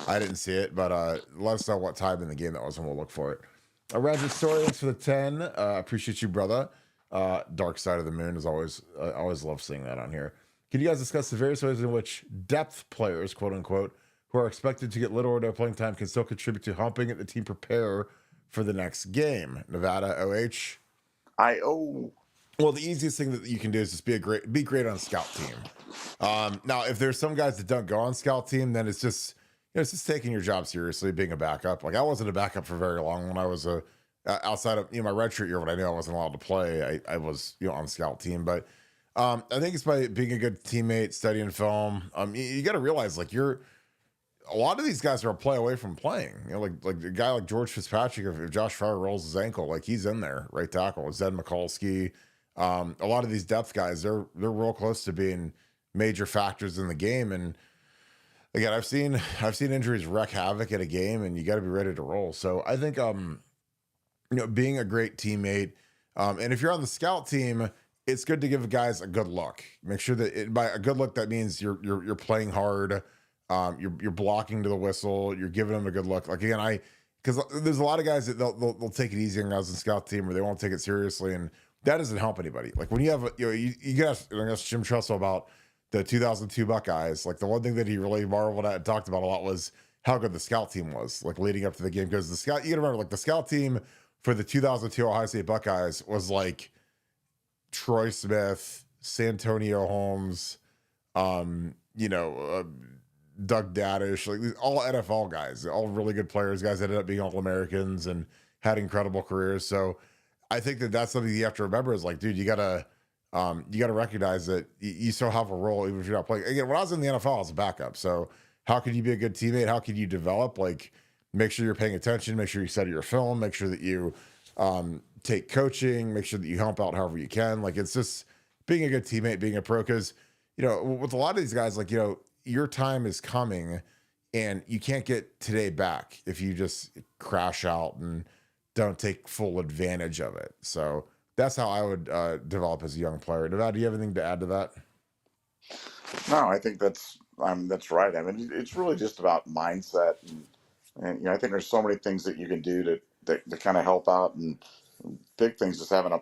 I didn't see it, but let us know what time in the game that was and we'll look for it. Roger Story, thanks for the 10. Appreciate you, brother. Dark Side of the Moon is always, I always love seeing that on here. Can you guys discuss the various ways in which depth players, quote unquote, who are expected to get little or no playing time can still contribute to helping the team prepare for the next game? Nevada, OH? Well, the easiest thing that you can do is just be great on scout team. Now, if there's some guys that don't go on scout team, then it's just taking your job seriously, being a backup. Like I wasn't a backup for very long when I was outside of my redshirt year when I knew I wasn't allowed to play. I was on scout team, but I think it's by being a good teammate, studying film. You got to realize like a lot of these guys are a play away from playing. Like a guy like George Fitzpatrick, if Josh Fryer rolls his ankle, like he's in there, right tackle. Zed Mikulski. A lot of these depth guys, they're real close to being major factors in the game. And again, I've seen injuries wreak havoc at a game, and you got to be ready to roll. So I think being a great teammate, and if you're on the scout team, it's good to give guys a good look. Make sure that by a good look that means you're playing hard. You're blocking to the whistle. You're giving them a good look. Like again, because there's a lot of guys that they'll take it easy on guys on the scout team, or they won't take it seriously, and that doesn't help anybody. Like when you have you guys, I guess Jim Tressel about the 2002 Buckeyes. Like the one thing that he really marveled at and talked about a lot was how good the scout team was. Like leading up to the game, because the scout, you gotta remember, like the scout team for the 2002 Ohio State Buckeyes was like Troy Smith, Santonio Holmes, Doug Daddish, like these all NFL guys, all really good players. Guys ended up being All-Americans and had incredible careers. So I think that's something you have to remember is like, dude, you gotta recognize that you still have a role even if you're not playing. Again, when I was in the NFL, I was a backup. So how could you be a good teammate? How could you develop? Like, make sure you're paying attention. Make sure you study your film. Make sure that you take coaching. Make sure that you help out however you can. Like, it's just being a good teammate, being a pro. Because with a lot of these guys, like your time is coming, and you can't get today back if you just crash out and don't take full advantage of it. So that's how I would develop as a young player. Nevada, do you have anything to add to that? No, I think that's right. I mean, it's really just about mindset, and I think there's so many things that you can do to kind of help out, and big things just having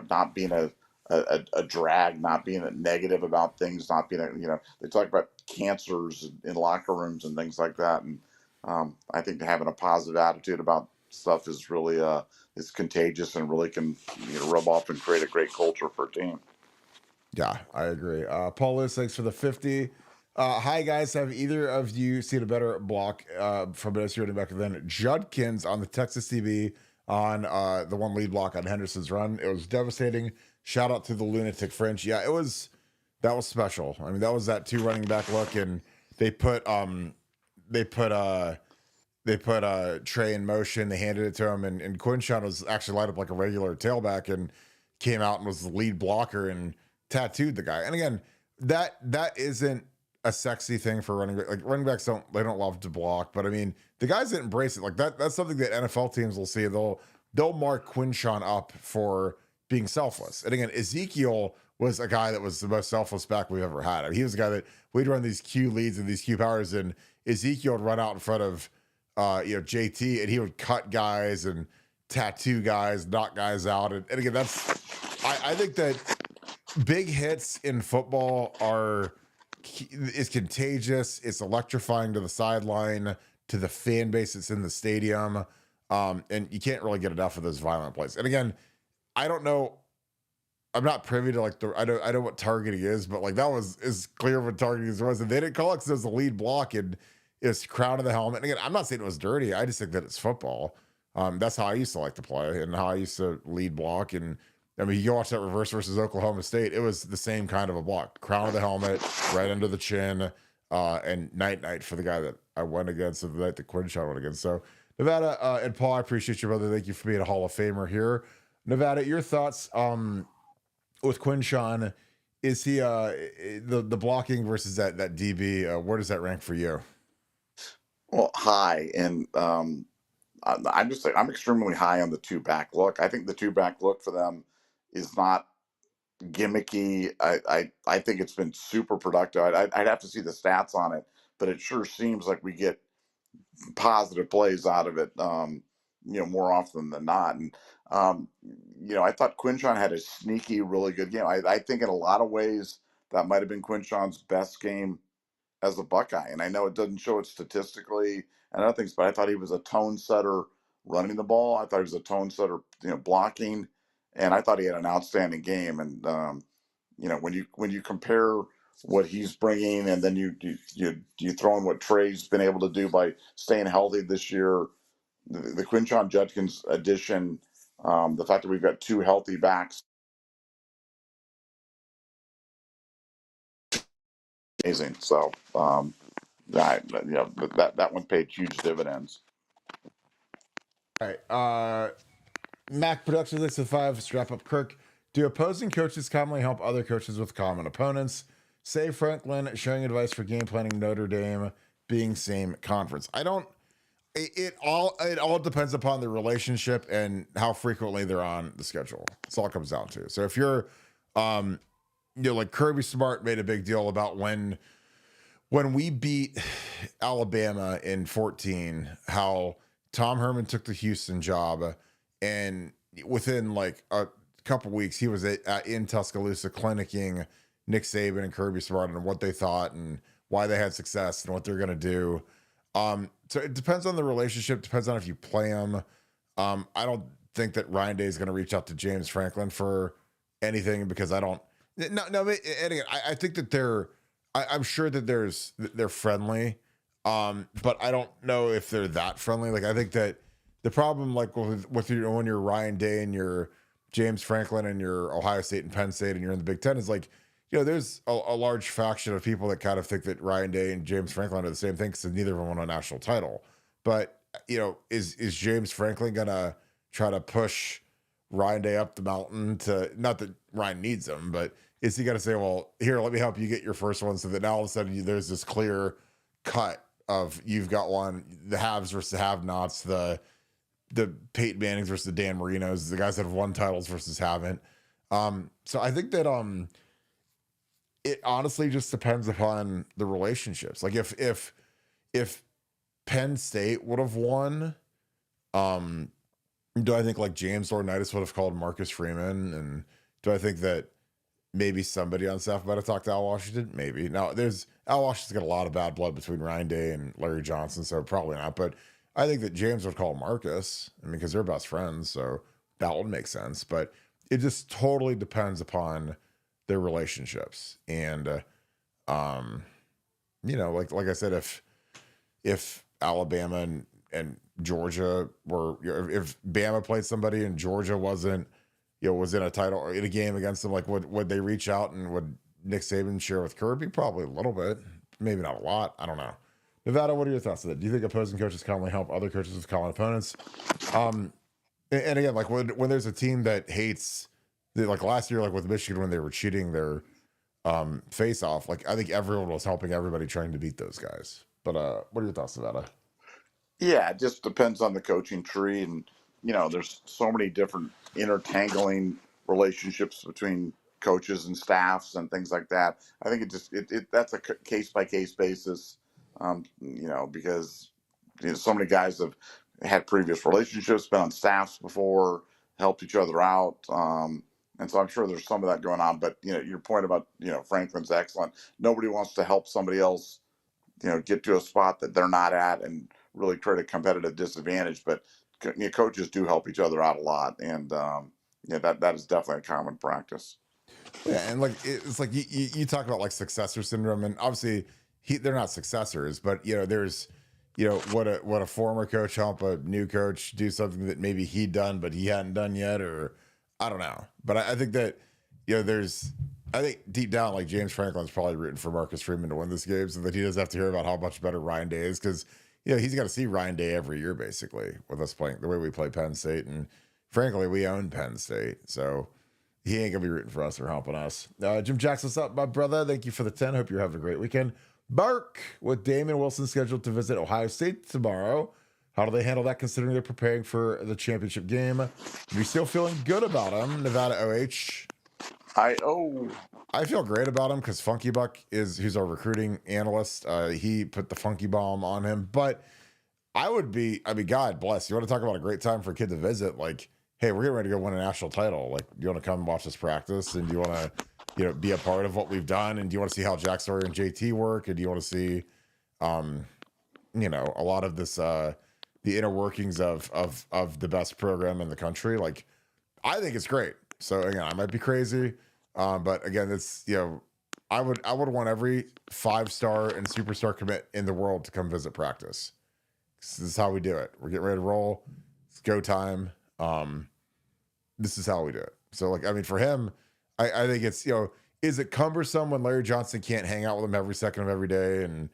not being a drag, not being a negative about things, not being they talk about cancers in locker rooms and things like that, and I think having a positive attitude about stuff is really is contagious and really can rub off and create a great culture for a team. Yeah, I agree. Paul Lewis, thanks for the 50. Hi guys, have either of you seen a better block from OSU running back than Judkins on the Texas TV on the one lead block on Henderson's run? It was devastating. Shout out to the lunatic French. Yeah, that was special. I mean, that was that 2 running back look, and they put Trey in motion. They handed it to him, and Quinshawn was actually lined up like a regular tailback and came out and was the lead blocker and tattooed the guy. And again, that isn't a sexy thing for running back. Like running backs don't love to block, but I mean the guys that embrace it, like that's something that NFL teams will see. They'll mark Quinshawn up for being selfless. And again, Ezekiel was a guy that was the most selfless back we've ever had. I mean, he was a guy that we'd run these Q leads and these Q powers, and Ezekiel would run out in front of JT, and he would cut guys and tattoo guys, knock guys out. And again, I think that big hits in football is contagious. It's electrifying to the sideline, to the fan base that's in the stadium. And you can't really get enough of those violent plays. And again, I don't know. I'm not privy to I know what targeting is, but like that was as clear of a targeting as it was. And they didn't call it because it was the lead block and it's crown of the helmet. And again, I'm not saying it was dirty. I just think that it's football. That's how I used to like to play and how I used to lead block. And I mean, you watch that reverse versus Oklahoma State. It was the same kind of a block, crown of the helmet, right under the chin, and night for the guy that I went against, the night that Quinshon went against. So Nevada and Paul, I appreciate you, brother. Thank you for being a Hall of Famer here. Nevada, your thoughts with Quinshon? Is he the blocking versus that DB? Where does that rank for you? Well, high, and I'm just I'm extremely high on the two back look. I think the two back look for them is not gimmicky. I think it's been super productive. I'd have to see the stats on it, but it sure seems like we get positive plays out of it. More often than not. And I thought Quinshon had a sneaky, really good game. I think in a lot of ways that might have been Quinshon's best game as a Buckeye. And I know it doesn't show it statistically and other things, but I thought he was a tone setter running the ball. I thought he was a tone setter, blocking, and I thought he had an outstanding game. And when you compare what he's bringing, and then you throw in what Trey's been able to do by staying healthy this year, the Quinshon Judkins addition, the fact that we've got two healthy backs, amazing. So that one paid huge dividends. All right. Mac Production List of 5, strap up Kirk. Do opposing coaches commonly help other coaches with common opponents? Say Franklin sharing advice for game planning Notre Dame being same conference. I don't. It all depends upon the relationship and how frequently they're on the schedule. That's all it comes down to. So if you're, like Kirby Smart made a big deal about when we beat Alabama in 14, how Tom Herman took the Houston job, and within like a couple weeks, he was in Tuscaloosa clinicking Nick Saban and Kirby Smart on what they thought and why they had success and what they're going to do. So it depends on the relationship, depends on if you play them. I don't think that Ryan Day is going to reach out to James Franklin for anything, because I don't. No. And again, I think that I'm sure that they're friendly, but I don't know if they're that friendly. Like, I think that the problem, like with when you're Ryan Day and you're James Franklin and you're Ohio State and Penn State and you're in the Big Ten, is like, there's a large faction of people that kind of think that Ryan Day and James Franklin are the same thing because neither of them won a national title. But is James Franklin gonna try to push Ryan Day up the mountain to, not that Ryan needs him, but is he gonna say, well, here, let me help you get your first one, so that now all of a sudden there's this clear cut of, you've got one, the haves versus the have-nots, the Peyton Mannings versus the Dan Marinos, the guys that have won titles versus haven't. So I think that it honestly just depends upon the relationships. Like if Penn State would have won, do I think like James Laurinaitis would have called Marcus Freeman? And do I think that maybe somebody on staff might have talked to Al Washington? Maybe. Now, Al Washington's got a lot of bad blood between Ryan Day and Larry Johnson, so probably not. But I think that James would call Marcus, because they're best friends, so that would make sense. But it just totally depends upon their relationships. And like I said, if Alabama and Georgia were, if Bama played somebody and Georgia wasn't, was in a title or in a game against them, like would they reach out, and would Nick Saban share with Kirby? Probably a little bit, maybe not a lot. I don't know. Nevada, what are your thoughts on that? Do you think opposing coaches commonly help other coaches with common opponents? And again, like when there's a team that hates, like last year, like with Michigan, when they were cheating their face off, like I think everyone was helping everybody trying to beat those guys. But what are your thoughts, Nevada? Yeah, it just depends on the coaching tree, and there's so many different intertangling relationships between coaches and staffs and things like that. I think that's a case by case basis, because so many guys have had previous relationships, been on staffs before, helped each other out. And so I'm sure there's some of that going on. But your point about Franklin's excellent. Nobody wants to help somebody else get to a spot that they're not at and really create a competitive disadvantage. But coaches do help each other out a lot, and that is definitely a common practice. Yeah, and like it's like you talk about like successor syndrome, and obviously they're not successors, but there's what a former coach help a new coach do something that maybe he'd done but he hadn't done yet, or I don't know, but I think that I think deep down, like James Franklin's probably rooting for Marcus Freeman to win this game, so that he doesn't have to hear about how much better Ryan Day is, because he's got to see Ryan Day every year basically with us playing the way we play Penn State, and frankly, we own Penn State, so he ain't gonna be rooting for us or helping us. Jim Jackson, what's up, my brother? Thank you for the 10. Hope you're having a great weekend. Bark, with Damon Wilson scheduled to visit Ohio State tomorrow. How do they handle that considering they're preparing for the championship game? Are you still feeling good about him, Nevada OH? I feel great about him because Funky Buck who's our recruiting analyst. He put the funky bomb on him, but God bless. You want to talk about a great time for a kid to visit? Like, hey, we're getting ready to go win a national title. Like, do you want to come watch us practice? And do you want to, be a part of what we've done? And do you want to see how Jack Sawyer and JT work? And do you want to see, a lot of this, the inner workings of the best program in the country? Like, I think it's great. So again, I might be crazy, but again, it's I would want every 5-star and superstar commit in the world to come visit practice. This is how we do it. We're getting ready to roll. It's go time. This is how we do it. So, like, I mean, for him, I think it's, is it cumbersome when Larry Johnson can't hang out with him every second of every day and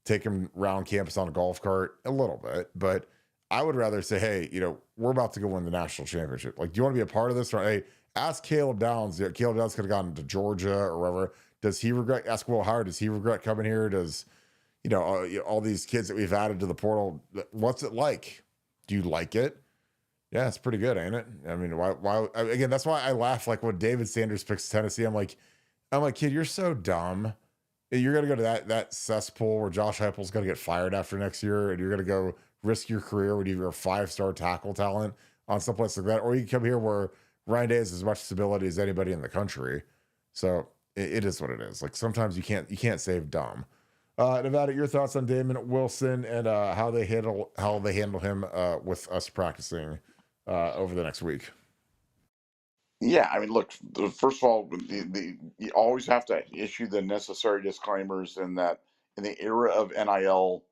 take him around campus on a golf cart? A little bit, but I would rather say, hey, we're about to go win the national championship. Like, do you want to be a part of this? Or, hey, ask Caleb Downs. Caleb Downs could have gone to Georgia or wherever. Does he regret? Ask Will Howard. Does he regret coming here? Does all these kids that we've added to the portal, what's it like? Do you like it? Yeah, it's pretty good, ain't it? I mean, why again, that's why I laugh. Like when David Sanders picks Tennessee, I'm like, kid, you're so dumb. You're going to go to that cesspool where Josh Heupel's going to get fired after next year, and you're going to go risk your career when you're a 5-star tackle talent on someplace like that. Or you can come here where Ryan Day has as much stability as anybody in the country. So it is what it is. Like, sometimes you can't save dumb. Nevada, your thoughts on Damon Wilson and how they handle him with us practicing over the next week? Yeah, I mean, look. First of all, you always have to issue the necessary disclaimers in that in the era of NIL,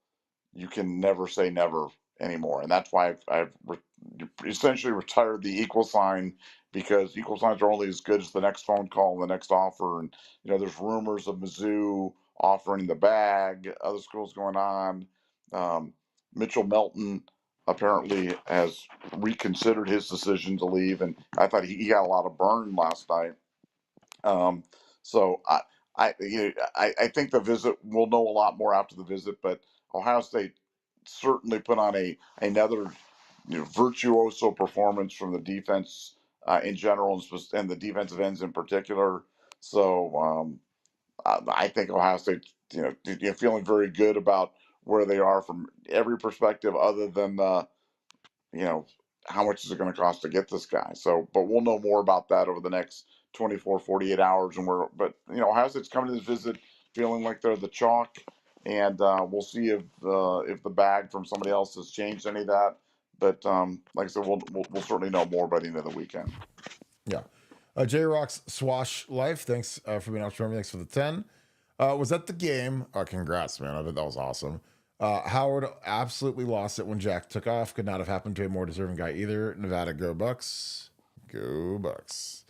you can never say never anymore, and that's why I've essentially retired the equal sign, because equal signs are only as good as the next phone call and the next offer. And there's rumors of Mizzou offering the bag, other schools going on. Mitchell Melton apparently has reconsidered his decision to leave, and I thought he got a lot of burn last night. So I think the visit, we'll know a lot more after the visit, but Ohio State certainly put on another virtuoso performance from the defense in general, and the defensive ends in particular. So I think Ohio State, feeling very good about where they are from every perspective, other than how much is it going to cost to get this guy. So, but we'll know more about that over the next 24, 48 hours. But Ohio State's coming to this visit feeling like they're the chalk, and we'll see if the bag from somebody else has changed any of that. But like I said, we'll certainly know more by the end of the weekend. Yeah. J Rock's Swash Life, thanks for being out for me. Thanks for the 10. Was that the game? Congrats, man. I bet that was awesome. Howard absolutely lost it when Jack took off. Could not have happened to a more deserving guy either. Nevada, go Bucks. Go Bucks.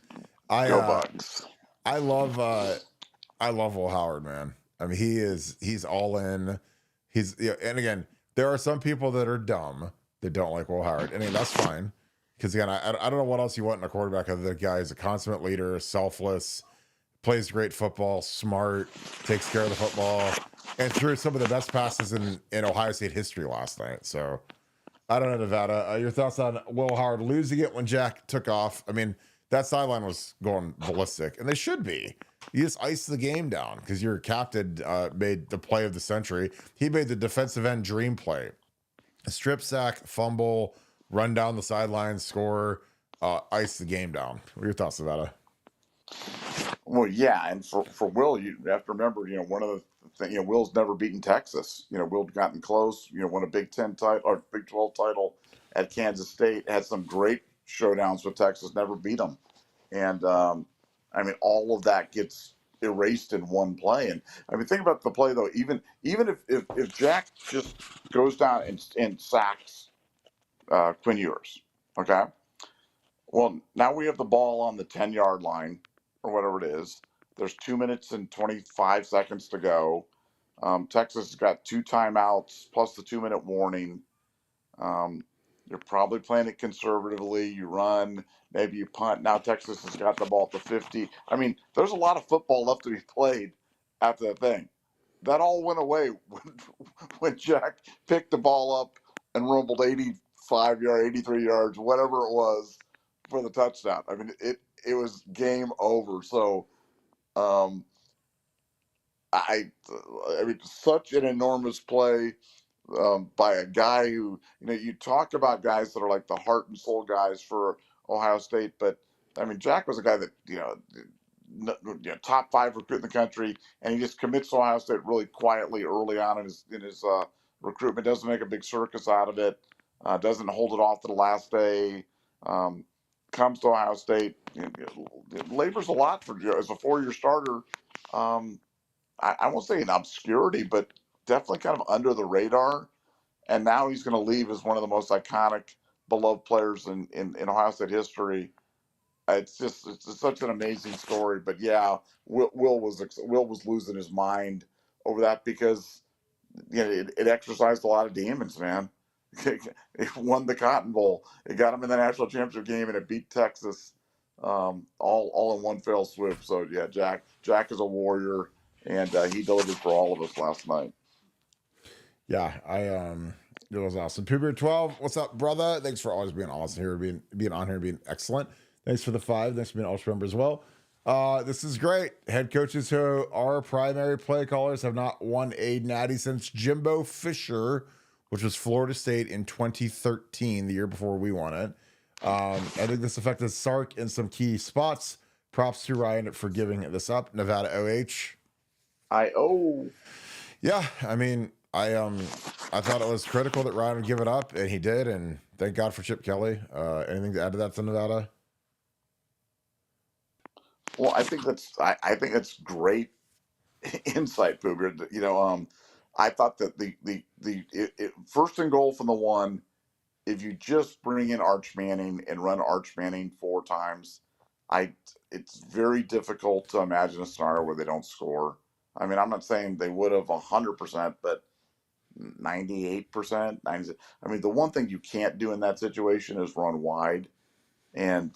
Go Bucks. I love Will Howard, man. I mean, he's all in. And again, there are some people that are dumb that don't like Will Howard. I mean, that's fine. Because again, I don't know what else you want in a quarterback other than the guy is a consummate leader, selfless, plays great football, smart, takes care of the football, and threw some of the best passes in Ohio State history last night. So I don't know, Nevada. Your thoughts on Will Howard losing it when Jack took off? I mean, that sideline was going ballistic, and they should be. You just iced the game down because your captain made the play of the century. He made the defensive end dream play. A strip sack, fumble, run down the sideline, score, ice the game down. What are your thoughts about it? Well, yeah, and for Will, you have to remember, one of the things, Will's never beaten Texas. Will gotten close. Won a Big 10 title or Big 12 title at Kansas State. Had some great showdowns with Texas. Never beat them, and I mean, all of that gets erased in one play. And I mean, think about the play though. Even if Jack just goes down and sacks Quinn Ewers, okay, Well, now we have the ball on the 10-yard line or whatever it is. There's 2 minutes and 25 seconds to go. Texas has got 2 timeouts plus the 2-minute warning. You're probably playing it conservatively. You run, maybe you punt. Now Texas has got the ball at the 50. I mean, there's a lot of football left to be played after that thing. That all went away when Jack picked the ball up and rumbled 85 yards, 83 yards, whatever it was, for the touchdown. I mean, it was game over. So, um, I mean, such an enormous play by a guy who, you talk about guys that are like the heart and soul guys for Ohio State, but I mean, Jack was a guy that, top 5 recruit in the country, and he just commits to Ohio State really quietly early on in his recruitment. Doesn't make a big circus out of it. Doesn't hold it off to the last day. Comes to Ohio State. Labors a lot for as a 4-year starter. I won't say in obscurity, but definitely kind of under the radar. And now he's going to leave as one of the most iconic, beloved players in Ohio State history. It's such an amazing story. But yeah, Will was losing his mind over that because it exercised a lot of demons, man. It won the Cotton Bowl. It got him in the national championship game, and it beat Texas all in one fell swoop. So yeah, Jack is a warrior, and he delivered for all of us last night. Yeah, it was awesome. Puber 12, what's up, brother? Thanks for always being awesome here, being on here, being excellent. Thanks for the 5. Thanks for being an Ultra member as well. This is great. Head coaches who are primary play callers have not won a natty since Jimbo Fisher, which was Florida State in 2013, the year before we won it. I think this affected Sark in some key spots. Props to Ryan for giving this up. Nevada OH. Yeah, I mean, I thought it was critical that Ryan would give it up, and he did, and thank God for Chip Kelly. Anything to add to that to Nevada? Well, I think that's great insight, Poober. I thought that the first and goal from the 1, if you just bring in Arch Manning and run Arch Manning 4 times, it's very difficult to imagine a scenario where they don't score. I mean, I'm not saying they would have 100%, but 98%, 90. I mean, the one thing you can't do in that situation is run wide, and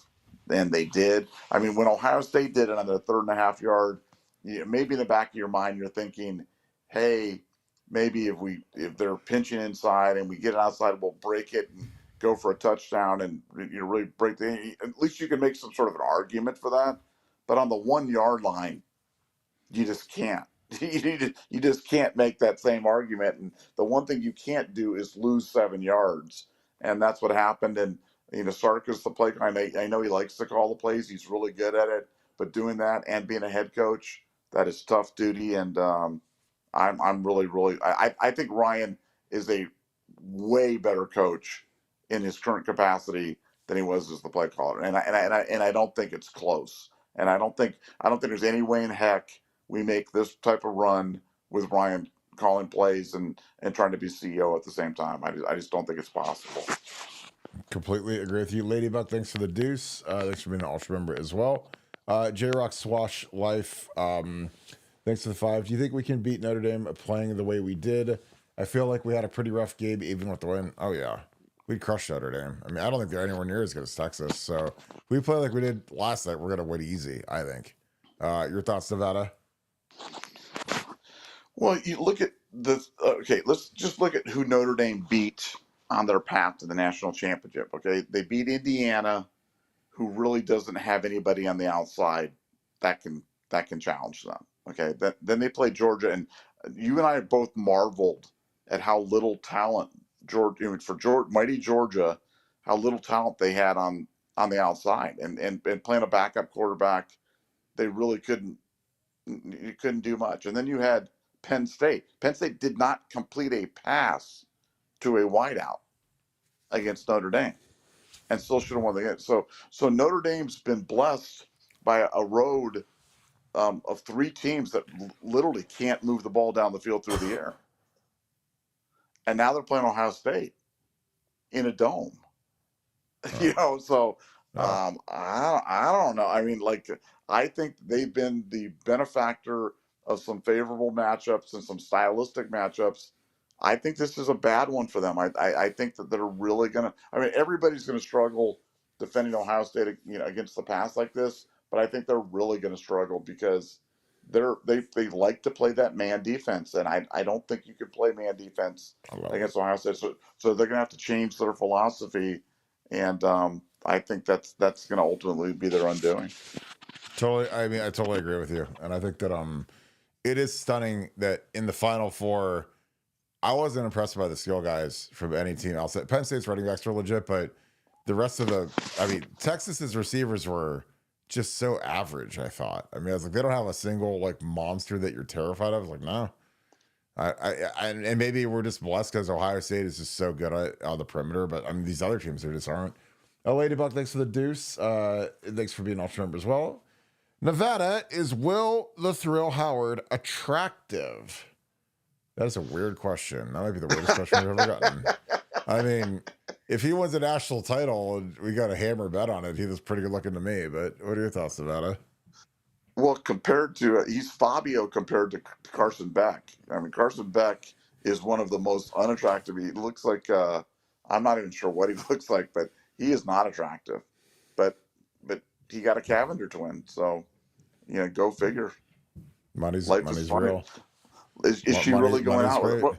they did. I mean, when Ohio State did it on their 3.5 yard, maybe in the back of your mind you're thinking, hey, maybe if they're pinching inside and we get it outside, we'll break it and go for a touchdown and really break at least you can make some sort of an argument for that. But on the 1 yard line, you just can't. You just can't make that same argument. And the one thing you can't do is lose 7 yards. And that's what happened. And, Sark is the play. I know he likes to call the plays. He's really good at it. But doing that and being a head coach, that is tough duty. And I'm really, I think Ryan is a way better coach in his current capacity than he was as the play caller. And I don't think it's close. And I don't think there's any way in heck we make this type of run with Ryan calling plays and trying to be CEO at the same time. I just don't think it's possible. Completely agree with you. Ladybug, thanks for the deuce. Thanks for being an Ultra member as well. J-Rock Swash Life, thanks for the 5. Do you think we can beat Notre Dame playing the way we did? I feel like we had a pretty rough game even with the win. Oh, yeah. We crushed Notre Dame. I mean, I don't think they're anywhere near as good as Texas. So if we play like we did last night, we're going to win easy, I think. Your thoughts, Nevada? Well, you look at this. Okay, let's just look at who Notre Dame beat on their path to the national championship. Okay, they beat Indiana, who really doesn't have anybody on the outside that can challenge them. Okay, then they play Georgia, and you and I both marveled at how little talent mighty Georgia, how little talent they had on the outside, and playing a backup quarterback, they really couldn't do much. And then you had Penn State. Penn State did not complete a pass to a wideout against Notre Dame, and still should have won the game. So Notre Dame's been blessed by a road of 3 teams that literally can't move the ball down the field through the air, and now they're playing Ohio State in a dome. So No. I don't know. I mean, like, I think they've been the benefactor of some favorable matchups and some stylistic matchups. I think this is a bad one for them. I think that they're really gonna. I mean, everybody's gonna struggle defending Ohio State, against the pass like this. But I think they're really gonna struggle because they like to play that man defense, and I don't think you can play man defense I love it. against Ohio State. So they're gonna have to change their philosophy, and I think that's going to ultimately be their undoing. Totally. I mean, I totally agree with you, and I think that it is stunning that in the Final Four, I wasn't impressed by the skill guys from any team else. Penn State's running backs were legit, but the rest of Texas's receivers were just so average. I thought. I mean, I was like, they don't have a single like monster that you're terrified of. I was like, no. And maybe we're just blessed because Ohio State is just so good on the perimeter, but I mean, these other teams there just aren't. Ladybuck, thanks for the deuce. Thanks for being ultra member as well. Nevada, is Will the Thrill Howard attractive? That is a weird question. That might be the weirdest question we've ever gotten. I mean, if he wins a national title and we got a hammer bet on it, he was pretty good looking to me. But what are your thoughts, Nevada? Well, he's Fabio compared to Carson Beck. I mean, Carson Beck is one of the most unattractive. He looks like I'm not even sure what he looks like, but he is not attractive. But he got a Cavender twin, so go figure. Money's Life is funny. real. Is she really going out with great.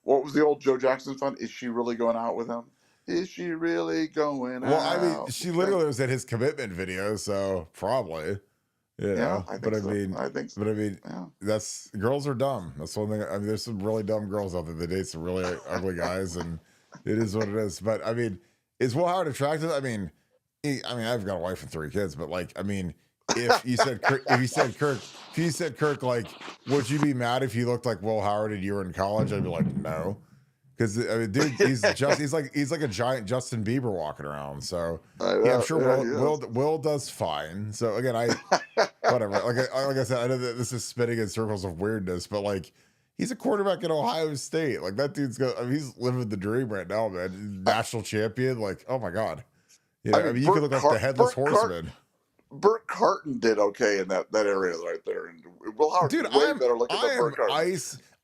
what was the old Joe Jackson fun? Is she really going out with him? Is she really going out? Well, I mean, she literally was at his commitment video, so probably. Yeah, I think so. Yeah. That's girls are dumb. That's one thing. I mean, there's some really dumb girls out there that date some really ugly guys, and it is what it is. But I mean, is Will Howard attractive? I mean, I've got a wife and 3 kids, but like, I mean, if you said Kirk, like, would you be mad if you looked like Will Howard and you were in college? I'd be like, no. Because I mean, dude, he's like a giant Justin Bieber walking around. So yeah, I'm sure Will does fine. So again, whatever. Like I said, I know that this is spinning in circles of weirdness, but like he's a quarterback at Ohio State. Like that dude's he's living the dream right now, man. National champion. Like, oh my god. You know, I mean you could look like the headless horseman. Burt Carton did okay in that area right there, and Will Howard dude, way better looking than Burt Carton.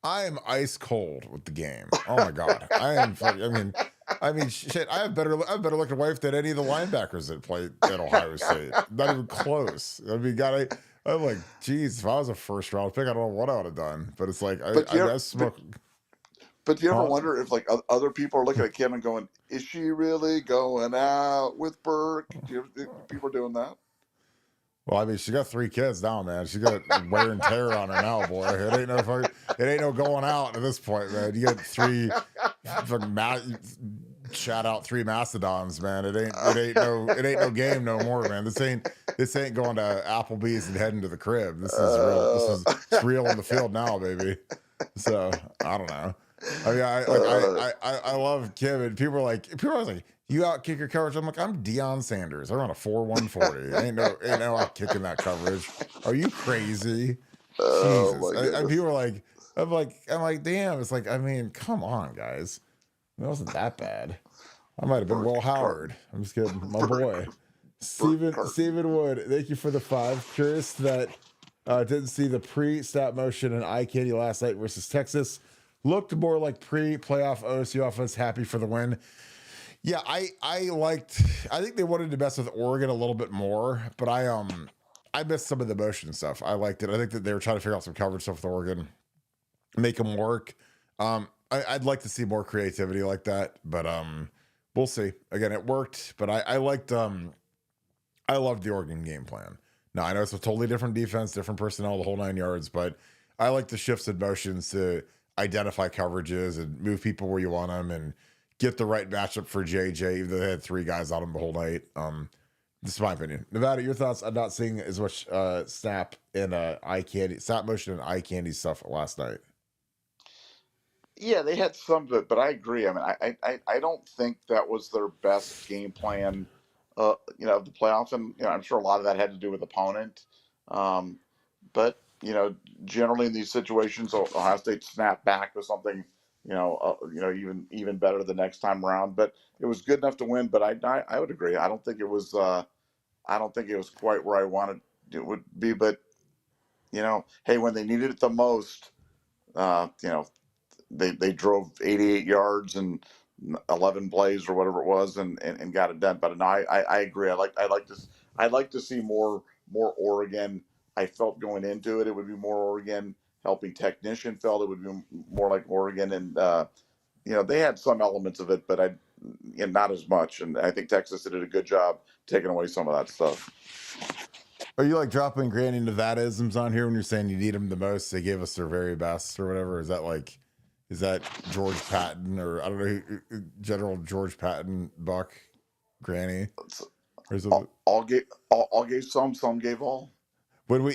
I am ice cold with the game. Oh my god, I mean, shit. I have better looking wife than any of the linebackers that play at Ohio State. Not even close. I mean, I'm like, geez, if I was a first round pick, I don't know what I would have done. But it's like, I smoke. But do you ever wonder if like other people are looking at Kim and going, "Is she really going out with Burke?" People are doing that. Well, I mean, she got 3 kids now, man. She got wear and tear on her now, boy. It ain't no going out at this point, man. You got 3 shout out 3 mastodons, man. It ain't no game no more, man. This ain't going to Applebee's and heading to the crib. This is real. It's real on the field now, baby. So I don't know. I mean, I love Kim, and people are like, you out kick your coverage. I'm like, I'm Deion Sanders. I run a 4.140. Ain't no out kicking that coverage. Are you crazy? Jesus. People are like, I'm like, damn. It's like, I mean, come on, guys. It wasn't that bad. I might have been Will Howard. I'm just kidding. My boy. Steven Wood, thank you for the 5. Curious that didn't see the pre-stop motion and eye candy last night versus Texas. Looked more like pre-playoff OSU offense. Happy for the win. Yeah, I think they wanted to mess with Oregon a little bit more, but I missed some of the motion stuff. I liked it. I think that they were trying to figure out some coverage stuff with Oregon, make them work. I'd like to see more creativity like that, but we'll see. Again, it worked, but I loved the Oregon game plan. Now I know it's a totally different defense, different personnel, the whole 9 yards, but I like the shifts and motions to identify coverages and move people where you want them and get the right matchup for JJ, even though they had 3 guys on him the whole night. This is my opinion. Nevada, your thoughts? I'm not seeing as much snap motion and eye candy stuff last night. Yeah, they had some of it, but I agree. I mean, I don't think that was their best game plan, of the playoffs. And, I'm sure a lot of that had to do with opponent. But, generally in these situations, Ohio State snapped back with something even better the next time around. But it was good enough to win. But I would agree. I don't think it was. I don't think it was quite where I wanted it would be. But hey, when they needed it the most, uh, you know, they drove 88 yards and 11 plays or whatever it was, and got it done. But no, I agree. I'd like to see more Oregon. I felt going into it would be more Oregon. Helping technician felt it would be more like Oregon, and they had some elements of it, but not as much. And I think Texas did a good job taking away some of that stuff. Are you like dropping Granny Nevada-isms on here when you're saying you need them the most? They gave us their very best or whatever. Is that George Patton, or I don't know, General George Patton, Buck, Granny? Or is it all gave some gave all. When we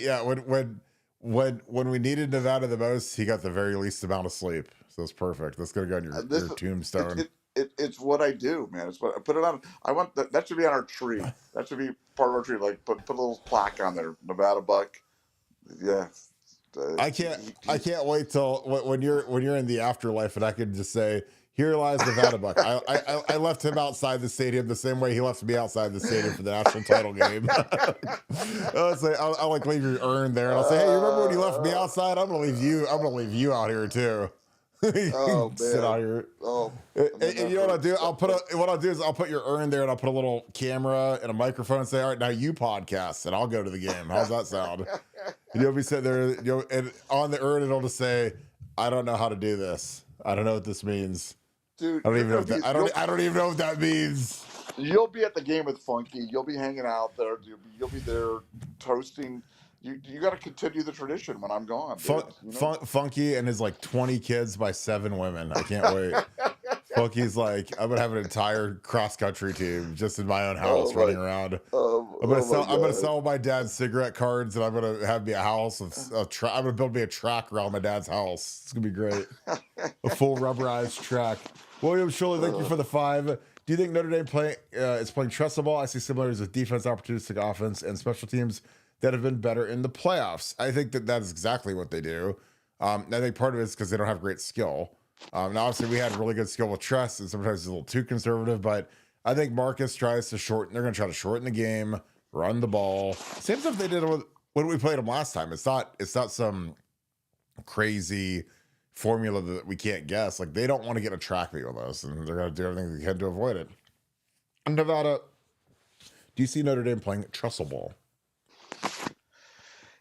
needed Nevada the most, he got the very least amount of sleep. So it's perfect. That's gonna go on your tombstone. It's what I do, man. It's what I put it on. I want that should be on our tree. That should be part of our tree. Like put a little plaque on there. Nevadabuck. Yeah. I can't wait till when you're in the afterlife and I can just say, here lies Nevadabuck. I left him outside the stadium the same way he left me outside the stadium for the national title game. I'll like leave your urn there, and I'll say, hey, you remember when you left me outside? I'm gonna leave you out here too. Oh, sit out here. Oh, and you know what I'll do? I'll put your urn there, and I'll put a little camera and a microphone and say, all right, now you podcast, and I'll go to the game. How's that sound? And you'll be sitting there, and on the urn it'll just say, I don't know how to do this. I don't know what this means. Dude, I don't even know what that means. You'll be at the game with Funky. You'll be hanging out there. You'll be there toasting. You got to continue the tradition when I'm gone. Funky and his like 20 kids by 7 women. I can't wait. Funky's like, I'm gonna have an entire cross country team just in my own house running around. I'm gonna sell my dad's cigarette cards, and I'm gonna have me a house I'm gonna build me a track around my dad's house. It's gonna be great. A full rubberized track. William Shirley, thank you for the 5. Do you think Notre Dame is playing trustable? I see similarities with defense, opportunistic offense, and special teams that have been better in the playoffs. I think that is exactly what they do. I think part of it is because they don't have great skill. Now, obviously, we had really good skill with Trust, and sometimes it's a little too conservative, but I think Marcus tries to shorten. They're going to try to shorten the game, run the ball. Same stuff they did when we played them last time. It's not some crazy formula that we can't guess. Like, they don't want to get a track meet with us, and they're going to do everything they can to avoid it. Nevada, do you see Notre Dame playing trustable?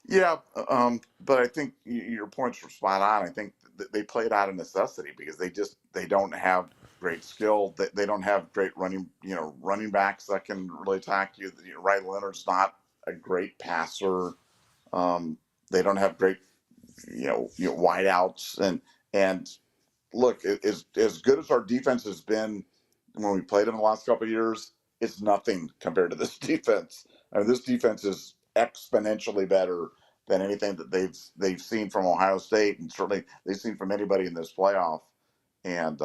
Yeah, but I think your points were spot on. I think they played out of necessity because they don't have great skill. They don't have great running backs that can really attack you. Riley Leonard's not a great passer. They don't have great wideouts and look, as good as our defense has been when we played in the last couple of years, it's nothing compared to this defense. I mean, this defense is exponentially better than anything that they've seen from Ohio State, and certainly they've seen from anybody in this playoff. And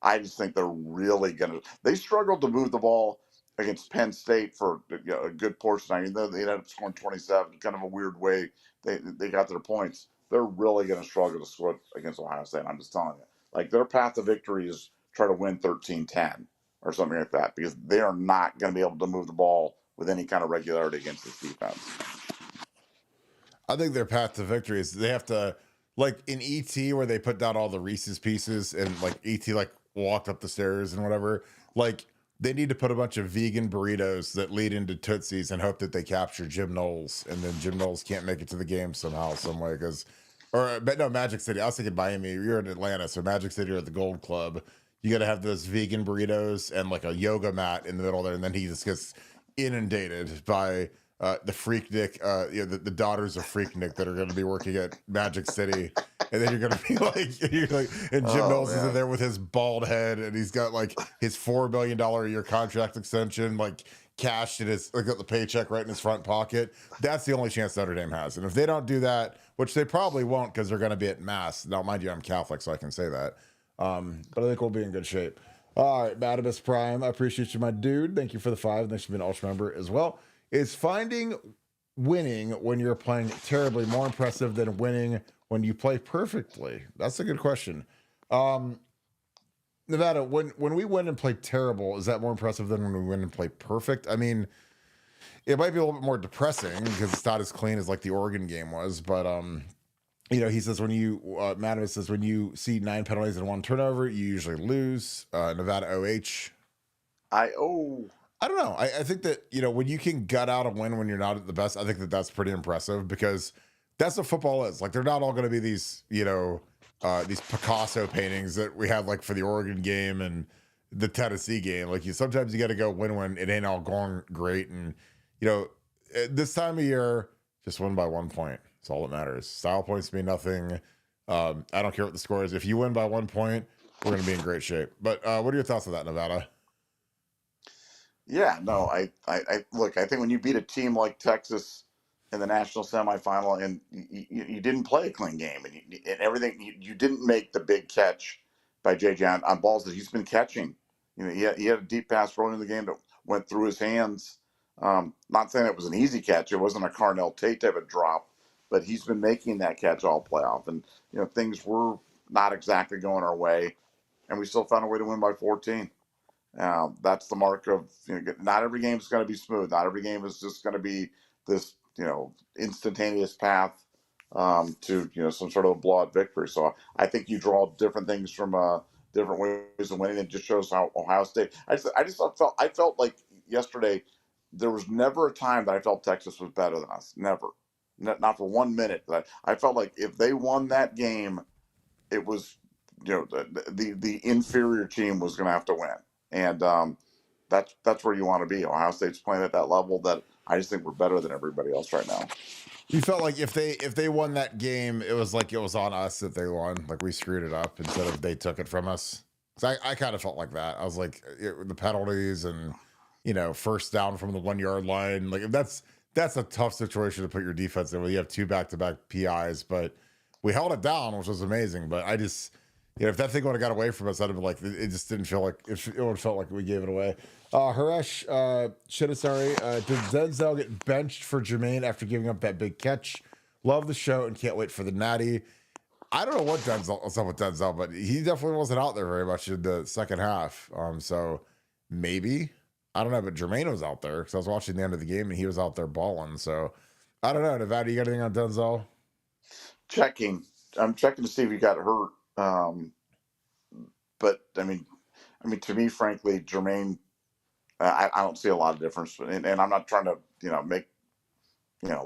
I just think they're really they struggled to move the ball against Penn State for a good portion. I mean, they ended up scoring 27, kind of a weird way they got their points. They're really going to struggle to score against Ohio State. I'm just telling you. Like, their path to victory is try to win 13-10 or something like that, because they are not going to be able to move the ball with any kind of regularity against this defense. I think their path to victory is they have to, like in ET, where they put down all the Reese's pieces and like ET like walked up the stairs and whatever. Like, they need to put a bunch of vegan burritos that lead into Tootsie's and hope that they capture Jim Knowles, and then Jim Knowles can't make it to the game somehow, some way. But no, Magic City. I was thinking Miami. You're in Atlanta, so Magic City or the Gold Club. You got to have those vegan burritos and like a yoga mat in the middle there, and then he just gets inundated by the Freaknik, the daughters of Freaknik that are going to be working at Magic City, and then you're going to be like, and Jim Knowles is in there with his bald head, and he's got like his $4 million a year contract extension, like cashed in his, like got the paycheck right in his front pocket. That's the only chance Notre Dame has, and if they don't do that, which they probably won't, because they're going to be at Mass. Now, mind you, I'm Catholic, so I can say that. But I think we'll be in good shape. All right, Madibus Prime, I appreciate you, my dude. Thank you for the 5. Thanks for being an Ultra member as well. Is winning when you're playing terribly more impressive than winning when you play perfectly? That's a good question. Nevada, when we win and play terrible, is that more impressive than when we win and play perfect? I mean, it might be a little bit more depressing because it's not as clean as like the Oregon game was, but he says when you Madavis says when you see 9 penalties and 1 turnover, you usually lose. Nevada OH. I don't know. I think that when you can gut out a win when you're not at the best, I think that that's pretty impressive because that's what football is. Like they're not all going to be these these Picasso paintings that we had like for the Oregon game and the Tennessee game. Like sometimes you got to go win when it ain't all going great. And this time of year, just win by 1 point. That's all that matters. Style points mean nothing. I don't care what the score is. If you win by 1 point, we're going to be in great shape. But what are your thoughts on that, Nevada? Yeah, no, I look. I think when you beat a team like Texas in the national semifinal, and you didn't play a clean game, and everything, you didn't make the big catch by JJ on balls that he's been catching. He had a deep pass rolling in the game that went through his hands. Not saying it was an easy catch; it wasn't a Carnell Tate type of drop, but he's been making that catch all playoff, and things were not exactly going our way, and we still found a way to win by 14. That's the mark of not every game is going to be smooth. Not every game is just going to be this instantaneous path to some sort of a blowout victory. So I think you draw different things from different ways of winning. It just shows how Ohio State. I felt like yesterday there was never a time that I felt Texas was better than us. Never, not for 1 minute. I felt like if they won that game, it was the inferior team was going to have to win. And that's where you want to be. Ohio State's playing at that level that I just think we're better than everybody else right now. You felt like if they won that game, it was like it was on us that they won. Like we screwed it up instead of they took it from us. So I kind of felt like that. I was like the penalties and first down from the 1 yard line. Like that's a tough situation to put your defense in when you have 2 back-to-back PIs. But we held it down, which was amazing. But I just. If that thing would have got away from us, I'd have been like, it just didn't feel like it would have felt like we gave it away. Haresh Shidasari, did Denzel get benched for Jermaine after giving up that big catch? Love the show and can't wait for the Natty. I don't know what's up with Denzel, but he definitely wasn't out there very much in the second half. So maybe, I don't know, but Jermaine was out there because I was watching the end of the game and he was out there balling. So I don't know. Nevada, you got anything on Denzel? I'm checking to see if he got hurt. But I mean, to me, frankly, Jermaine, I don't see a lot of difference. And I'm not trying to, make,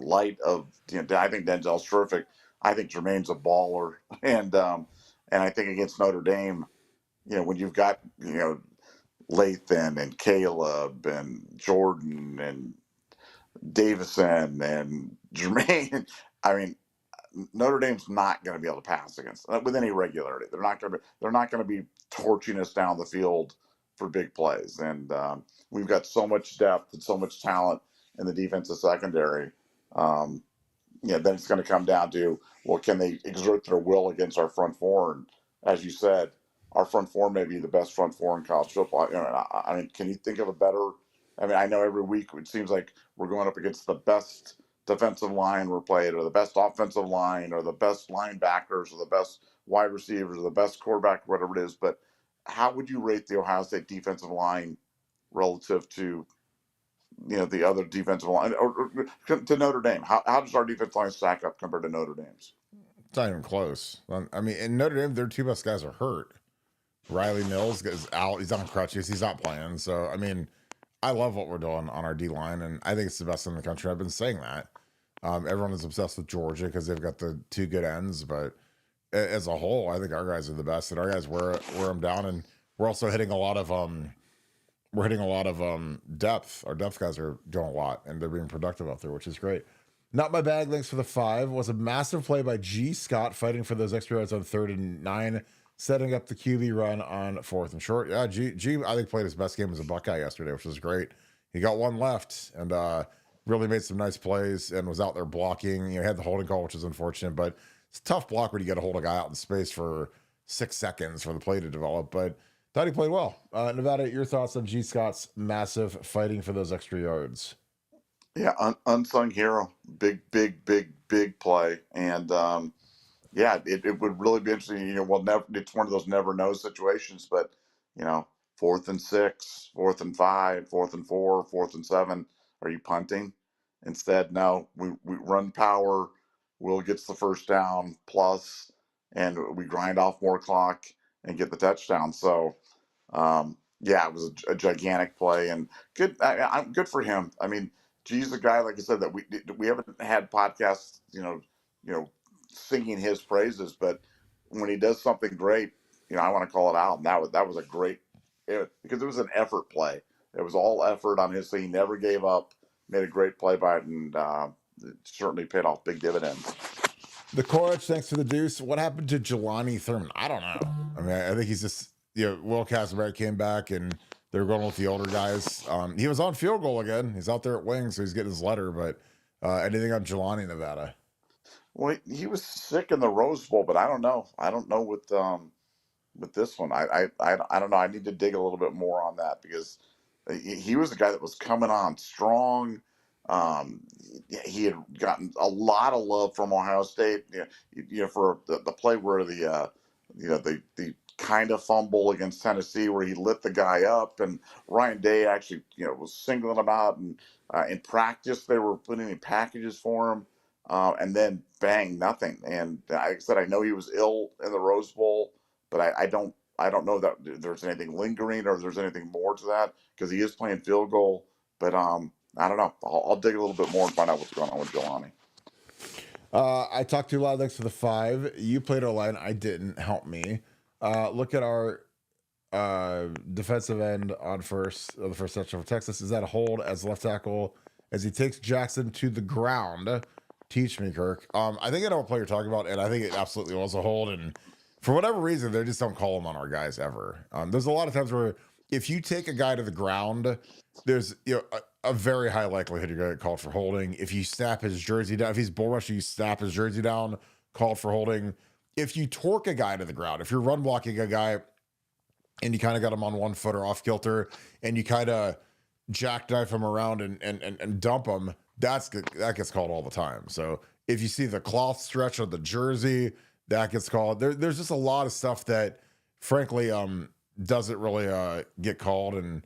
light of, I think Denzel's terrific. I think Jermaine's a baller. And I think against Notre Dame, when you've got, Lathan and Caleb and Jordan and Davison and Jermaine, I mean, Notre Dame's not going to be able to pass against with any regularity. They're not going to be torching us down the field for big plays. And we've got so much depth and so much talent in the defensive secondary. Then it's going to come down to, well, can they exert their will against our front four? And as you said, our front four may be the best front four in college football. I mean, can you think of a better? I mean, I know every week it seems like we're going up against the best defensive line we're played, or the best offensive line, or the best linebackers, or the best wide receivers, or the best quarterback, whatever it is. But how would you rate the Ohio State defensive line relative to the other defensive line or to Notre Dame? How does our defensive line stack up compared to Notre Dame's? It's not even close. I mean, in Notre Dame, their 2 best guys are hurt. Riley Mills is out. He's on crutches. He's not playing. So, I mean, I love what we're doing on our D line, and I think it's the best in the country. I've been saying that. Everyone is obsessed with Georgia because they've got the 2 good ends, but as a whole, I think our guys are the best, and our guys wear them down, and we're also hitting a lot of depth. Our depth guys are doing a lot, and they're being productive out there, which is great. Not my bag. Thanks for the 5. Was a massive play by G. Scott fighting for those extra yards on 3rd and 9, setting up the QB run on 4th and short. Yeah, G I think played his best game as a Buckeye yesterday, which was great. He got 1 left and really made some nice plays and was out there blocking. He had the holding call, which is unfortunate, but it's a tough block when you get to hold a guy out in space for 6 seconds for the play to develop. But thought he played well. Nevada, your thoughts on G. Scott's massive fighting for those extra yards? Yeah, unsung hero. Big play. And yeah, it would really be interesting. Well, never, it's one of those never know situations, but, you know, 4th and 6, 4th and 5, 4th and 4, 4th and 7. Are you punting? Instead, no, we run power. Will gets the first down plus, and we grind off more clock and get the touchdown. So, yeah, it was a gigantic play and good. I'm good for him. I mean, he's a guy, like I said, that we haven't had podcasts, you know, singing his praises, but when he does something great, I want to call it out. And that was a great, because it was an effort play. It was all effort on his. He never gave up. Made a great play by it, and it certainly paid off big dividends. The coach, thanks for the deuce. What happened to Jelani Thurman? I don't know. I mean, I think he's just, Will Castleberry came back and they're going with the older guys. He was on field goal again. He's out there at wing, so he's getting his letter. But anything on Jelani, Nevada? Well, he was sick in the Rose Bowl, but I don't know. I don't know with this one. I don't know. I need to dig a little bit more on that because he was a guy that was coming on strong. He had gotten a lot of love from Ohio State. For the play where the kind of fumble against Tennessee where he lit the guy up, and Ryan Day actually was singling him out, and in practice they were putting in packages for him, and then bang, nothing. And like I said, I know he was ill in the Rose Bowl, but I don't know that there's anything lingering or if there's anything more to that because he is playing field goal. But I don't know. I'll dig a little bit more and find out what's going on with Jelani. I talked too loud. Thanks for the 5. You played our line. I didn't. Help me. Look at our defensive end on the first touchdown for Texas. Is that a hold as left tackle as he takes Jackson to the ground? Teach me, Kirk. I think I know what play you're talking about, and I think it absolutely was a hold. And for whatever reason, they just don't call him on our guys ever. There's a lot of times where if you take a guy to the ground, there's a very high likelihood you're going to get called for holding. If you snap his jersey down, if he's bull rushing, you snap his jersey down, called for holding. If you torque a guy to the ground, if you're run blocking a guy and you kind of got him on one foot or off kilter and you kind of jackknife him around and dump him, that gets called all the time. So if you see the cloth stretch of the jersey, that gets called. There's just a lot of stuff that, frankly, doesn't really get called, and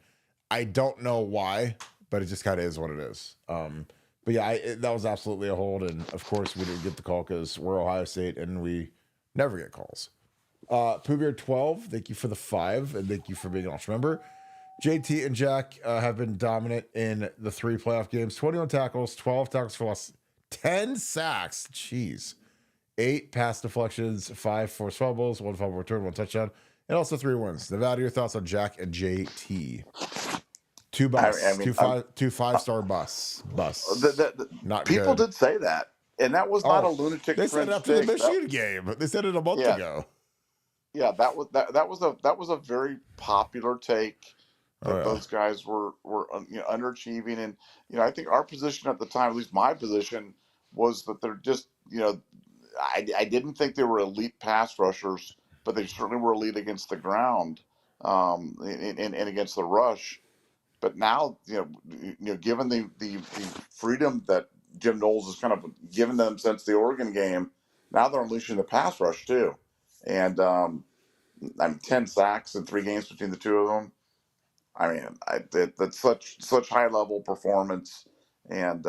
I don't know why, but it just kind of is what it is. But yeah, that was absolutely a hold, and of course we didn't get the call because we're Ohio State and we never get calls. Poohbeard 12, thank you for the 5, and thank you for being an ultra member. JT and Jack have been dominant in the 3 playoff games. 21 tackles, 12 tackles for loss, 10 sacks. Jeez. 8 pass deflections, 5 forced fumbles, 1 fumble return, 1 touchdown, and also 3 wins. Nevada, your thoughts on Jack and JT? 2 busts, I mean, 2 5-star busts. Not people good. did say that, and that was not a lunatic. They said it after the Michigan game. They said it a month ago. Yeah, that was a very popular take. Those guys were underachieving, and I think our position at the time, at least my position, was that they're just I didn't think they were elite pass rushers, but they certainly were elite against the ground, and against the rush. But now, given the freedom that Jim Knowles has kind of given them since the Oregon game, now they're unleashing the pass rush too, and 10 sacks in 3 games between the two of them. I mean, that's such high level performance, and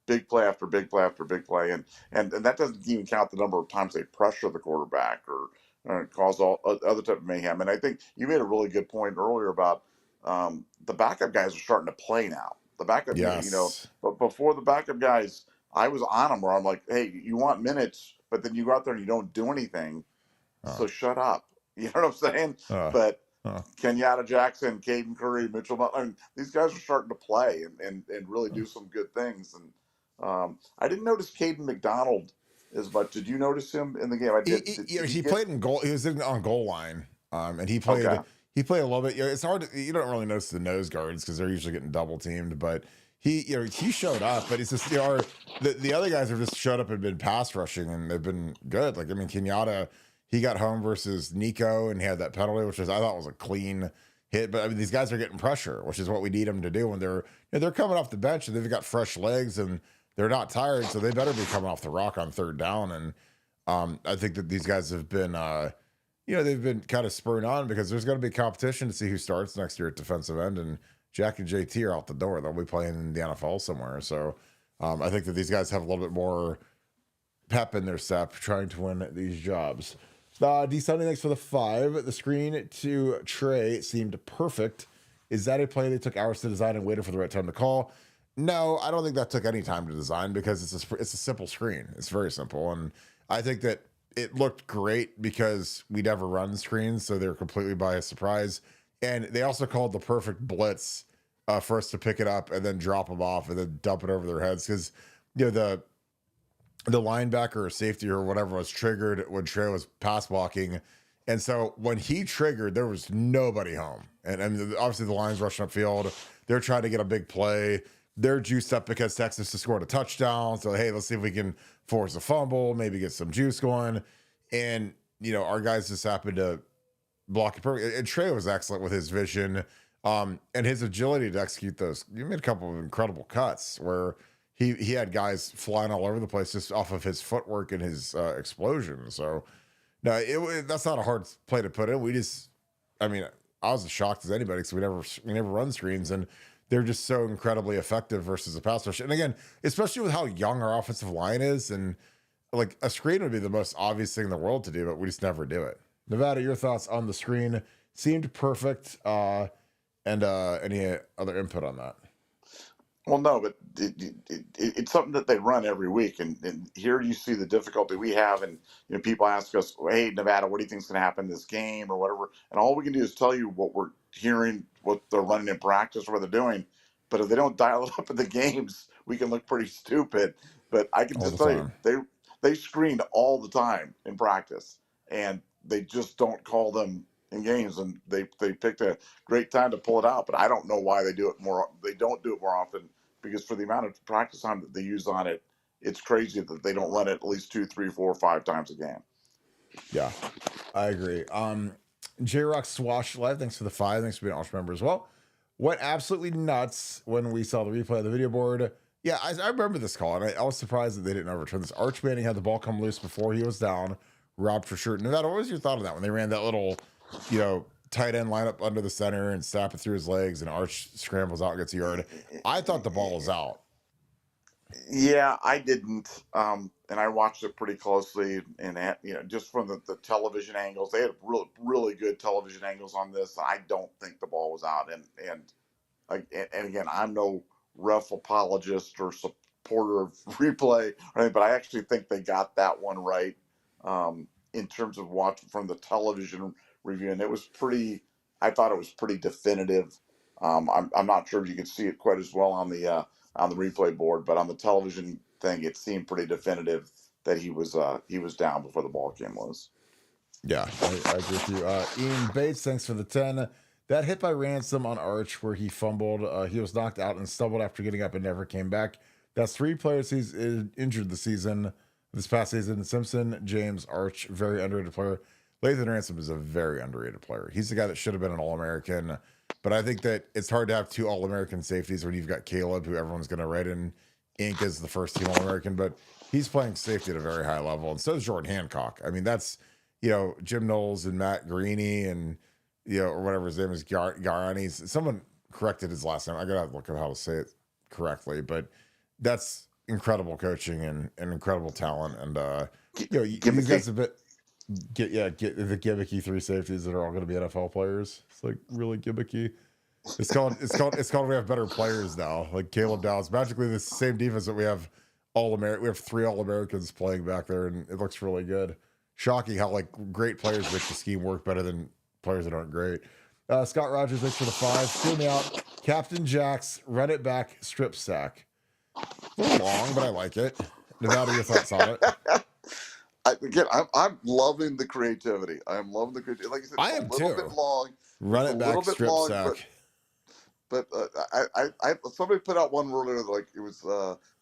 big play after big play after big play, and that doesn't even count the number of times they pressure the quarterback or cause all other type of mayhem. And I think you made a really good point earlier about the backup guys are starting to play now. The backup, but before the backup guys, I was on them where I'm like, hey, you want minutes, but then you go out there and you don't do anything, so shut up. You know what I'm saying? But Kenyatta Jackson, Caden Curry, Mitchell Butler, these guys are starting to play and really do some good things. And I didn't notice Caden McDonald as much. Did you notice him in the game? I did. He played in goal. He was on goal line, and he played. Okay. He played a little bit. It's hard. You don't really notice the nose guards because they're usually getting double teamed. But he showed up. But it's just the other guys have just showed up and been pass rushing, and they've been good. Like, I mean, Kenyatta, he got home versus Nico, and he had that penalty, which I thought was a clean hit. But I mean, these guys are getting pressure, which is what we need them to do when they're coming off the bench and they've got fresh legs and they're not tired, so they better be coming off the rock on 3rd down. And I think that these guys have been, they've been kind of spurring on because there's going to be competition to see who starts next year at defensive end. And Jack and JT are out the door. They'll be playing in the NFL somewhere. So I think that these guys have a little bit more pep in their step trying to win these jobs. D Sunday, thanks for the 5. The screen to Trey seemed perfect. Is that a play they took hours to design and waited for the right time to call? No, I don't think that took any time to design because it's a simple screen. It's very simple. And I think that it looked great because we never run screens, so they're completely by surprise. And they also called the perfect blitz for us to pick it up and then drop them off and then dump it over their heads because the linebacker or safety or whatever was triggered when Trey was pass blocking. And so when he triggered, there was nobody home. And I mean, obviously the line's rushing upfield. They're trying to get a big play. They're juiced up because Texas just scored a touchdown. So, hey, let's see if we can force a fumble, maybe get some juice going. And, our guys just happened to block it perfectly. And Trey was excellent with his vision and his agility to execute those. You made a couple of incredible cuts where he had guys flying all over the place just off of his footwork and his explosion. So, no, that's not a hard play to put in. I was as shocked as anybody because we never run screens, and they're just so incredibly effective versus a pass rush. And again, especially with how young our offensive line is, and like a screen would be the most obvious thing in the world to do, but we just never do it. Nevada, your thoughts on the screen? Seemed perfect. And any other input on that? Well, no, but it's something that they run every week, and here you see the difficulty we have. And people ask us, "Hey, Nevada, what do you think is going to happen in this game or whatever?" And all we can do is tell you what we're hearing, what they're running in practice, what they're doing. But if they don't dial it up in the games, we can look pretty stupid. But I can just tell you, they screened all the time in practice, and they just don't call them in games, and they picked a great time to pull it out. But I don't know why they do it more. They don't do it more often. Because for the amount of practice time that they use on it, it's crazy that they don't run it at least 2, 3, 4, 5 times a game. Yeah, I agree. J-Rock Swash Live, thanks for the 5. Thanks for being an Arch member as well. Went absolutely nuts when we saw the replay of the video board. Yeah, I remember this call, and I was surprised that they didn't overturn this. Arch Manning had the ball come loose before he was down, robbed for sure. Nevada, what was your thought on that when they ran that little, tight end lineup under the center and snap it through his legs, and Arch scrambles out and gets a yard? I thought the ball was out. Yeah, I didn't. And I watched it pretty closely, and just from the television angles, they had really, really good television angles on this. I don't think the ball was out. And again, I'm no ref apologist or supporter of replay or anything, but I actually think they got that one right in terms of watching from the television review, and I thought it was pretty definitive. I'm not sure if you could see it quite as well on the replay board, but on the television thing, it seemed pretty definitive that he was down before the ball came loose. Yeah, I agree with you. Ian Bates, thanks for the 10. That hit by Ransom on Arch where he fumbled, he was knocked out and stumbled after getting up and never came back. That's 3 players he's injured this past season. Simpson, James, Arch, very underrated player. Lathan Ransom is a very underrated player. He's the guy that should have been an All-American, but I think that it's hard to have 2 All-American safeties when you've got Caleb, who everyone's going to write in ink as the first team All-American, but he's playing safety at a very high level, and so is Jordan Hancock. I mean, that's, Jim Knowles and Matt Greene and, or whatever his name is, Garani. Someone corrected his last name. I got to look at how to say it correctly, but that's incredible coaching and incredible talent. And, these guys a bit... Get the gimmicky 3 safeties that are all going to be NFL players. It's like really gimmicky. It's called we have better players now. Like Caleb Downs, magically the same defense that we have we have 3 All-Americans playing back there, and it looks really good. Shocking how great players make the scheme work better than players that aren't great. Scott Rogers, thanks for the 5. Steal me out. Captain Jax, run it back, strip sack. A little long, but I like it. Nevada, your thoughts on it? I'm loving the creativity. I'm loving the creativity. Like I said, it's a little bit long. Run it back, strip sack. But I somebody put out one earlier, like it was